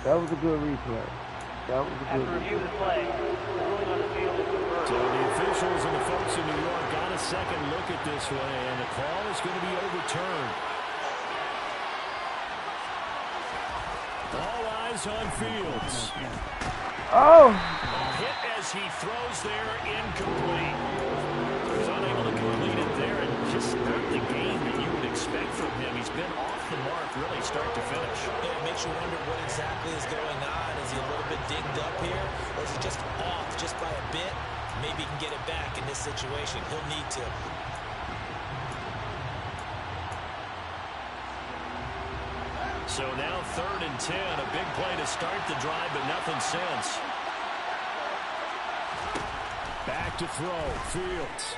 A: That was a good replay. That was a good replay.
E: So the officials and the folks in New York got a second look at this one, and the call is going to be overturned. All eyes on Fields.
A: Oh!
E: A hit as he throws there, incomplete. He's unable to complete it there, and just not the game that you would expect from him. He's been off the mark, really, start to finish.
F: Yeah, it makes you wonder what exactly is going on. Is he a little bit dinged up here, or is he just off just by a bit? Maybe he can get it back in this situation. He'll need to.
E: So now 3rd and 10, a big play to start the drive, but nothing since. Back to throw, Fields.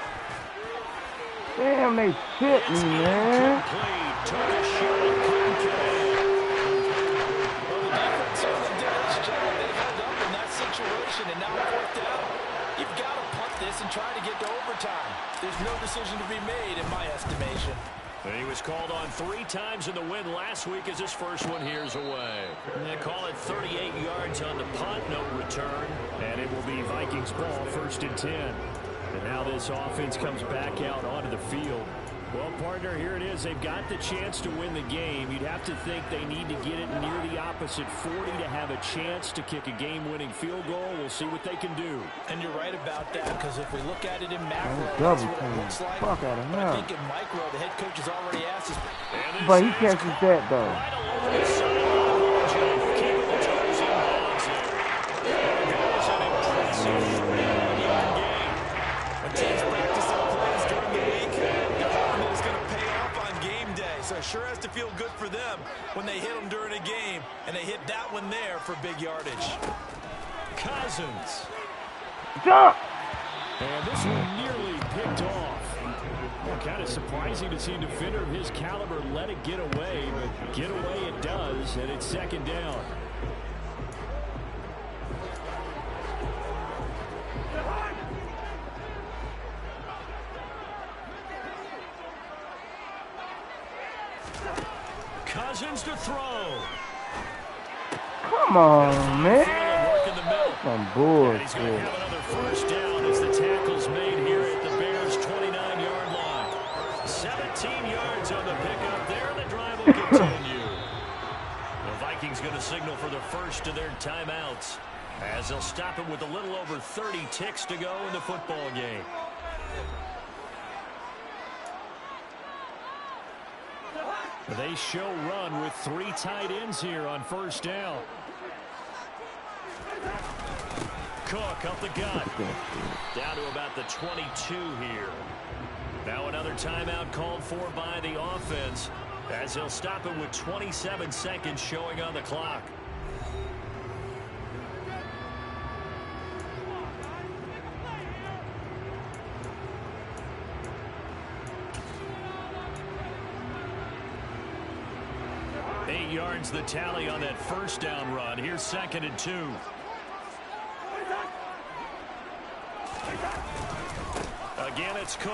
A: Damn, they hit me, man.
E: Took a shot, couldn't get it.
F: Well, the defense certainly did its job. They held up in that situation, and now 4th down. You've got to punt this and try to get to overtime. There's no decision to be made, in my estimation.
E: He was called on 3 times in the win last week as his first one here's away. They call it 38 yards on the punt, no return. And it will be Vikings ball, 1st and 10. And now this offense comes back out onto the field. Well, partner, here it is. They've got the chance to win the game. You'd have to think they need to get it near the opposite 40 to have a chance to kick a game-winning field goal. We'll see what they can do.
F: And you're right about that, because if we look at it in macro,
A: Double
F: that's what it
A: team.
F: looks like.
A: Fuck out of
F: But I
A: him.
F: think in micro, the head coach has already asked us.
A: But he catches that, though.
E: Right along the sideline, keeping the toes in bounds here. There goes an impressive 3-yard gain.
F: When teams practice on plays during the week, they're hoping that it's going to pay off on game day. So it sure has to feel good for them when they hit them during a game, and they hit that one there for big yardage.
E: Cousins.
A: Jump!
E: And this one nearly picked off. Kind of surprising to see a defender of his caliber let it get away, but get away it does, and it's 2nd down. Cousins to throw.
A: Come on, man.
E: Work in the middle.
A: Some
E: And he's going to
A: bullshit.
E: have another 1st down as the tackle's made here at the Bears' 29-yard line. 17 yards on the pickup there, and the drive will continue. The Vikings going to signal for the first of their timeouts as they'll stop it with a little over 30 ticks to go in the football game. They show run with 3 tight ends here on 1st down. Cook up the gut. Down to about the 22 here. Now another timeout called for by the offense, as he'll stop it with 27 seconds showing on the clock. Yards the tally on that first down run. Here's 2nd and 2. Again, it's Cook.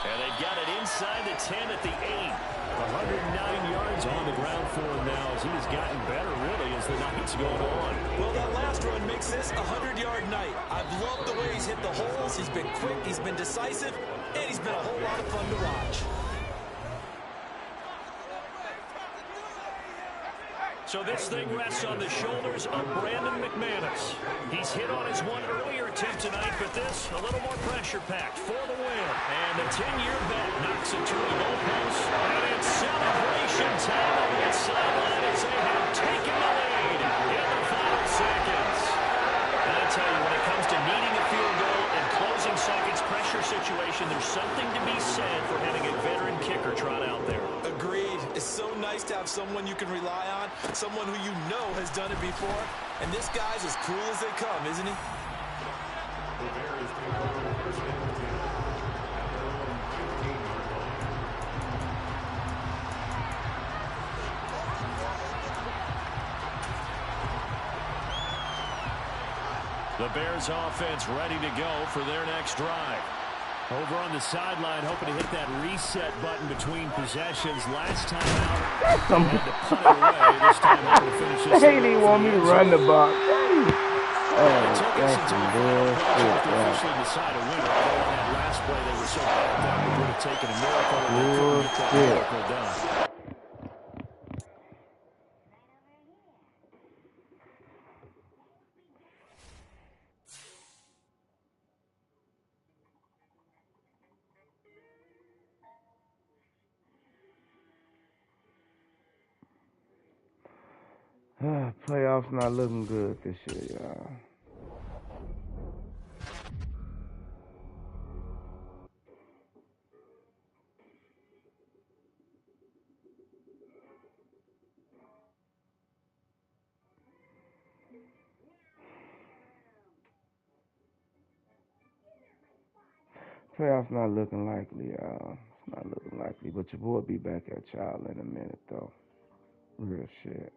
E: And they've got it inside the 10 at the 8. 109 yards on the ground for him now, as he has gotten better, really, as the night's going on.
F: Well, that last run makes this a 100-yard night. I've loved the way he's hit the holes. He's been quick, he's been decisive, and he's been a whole lot of fun to watch.
E: So this thing rests on the shoulders of Brandon McManus. He's hit on his one earlier attempt tonight, but this a little more pressure-packed for the win. And the 10-year vet knocks it to the goalpost. And it's celebration time on that sideline as they have taken the lead in the final seconds. And I tell you, when it comes to needing a field goal and closing seconds pressure situation, there's something to be said for having a veteran kicker trot out there.
F: Agreed. It's so nice to have someone you can rely on, someone who you know has done it before. And this guy's as cool as they come, isn't he?
E: The Bears offense ready to go for their next drive. Over on the sideline, hoping to hit that reset button between possessions. Last time out,
A: That's some.
E: had to punt it away. This time out to finish this.
A: They didn't want me to run the box.
E: It took us
A: That's
E: until
A: some
E: the final play to
A: bullshit.
E: officially decide a winner. Although on that last play, they were so bad down, it would have taken a miracle if they couldn't get that miracle done.
A: Playoffs not looking good this year, y'all. Playoffs not looking likely, y'all. It's not looking likely, but your boy be back at y'all in a minute, though. Real shit.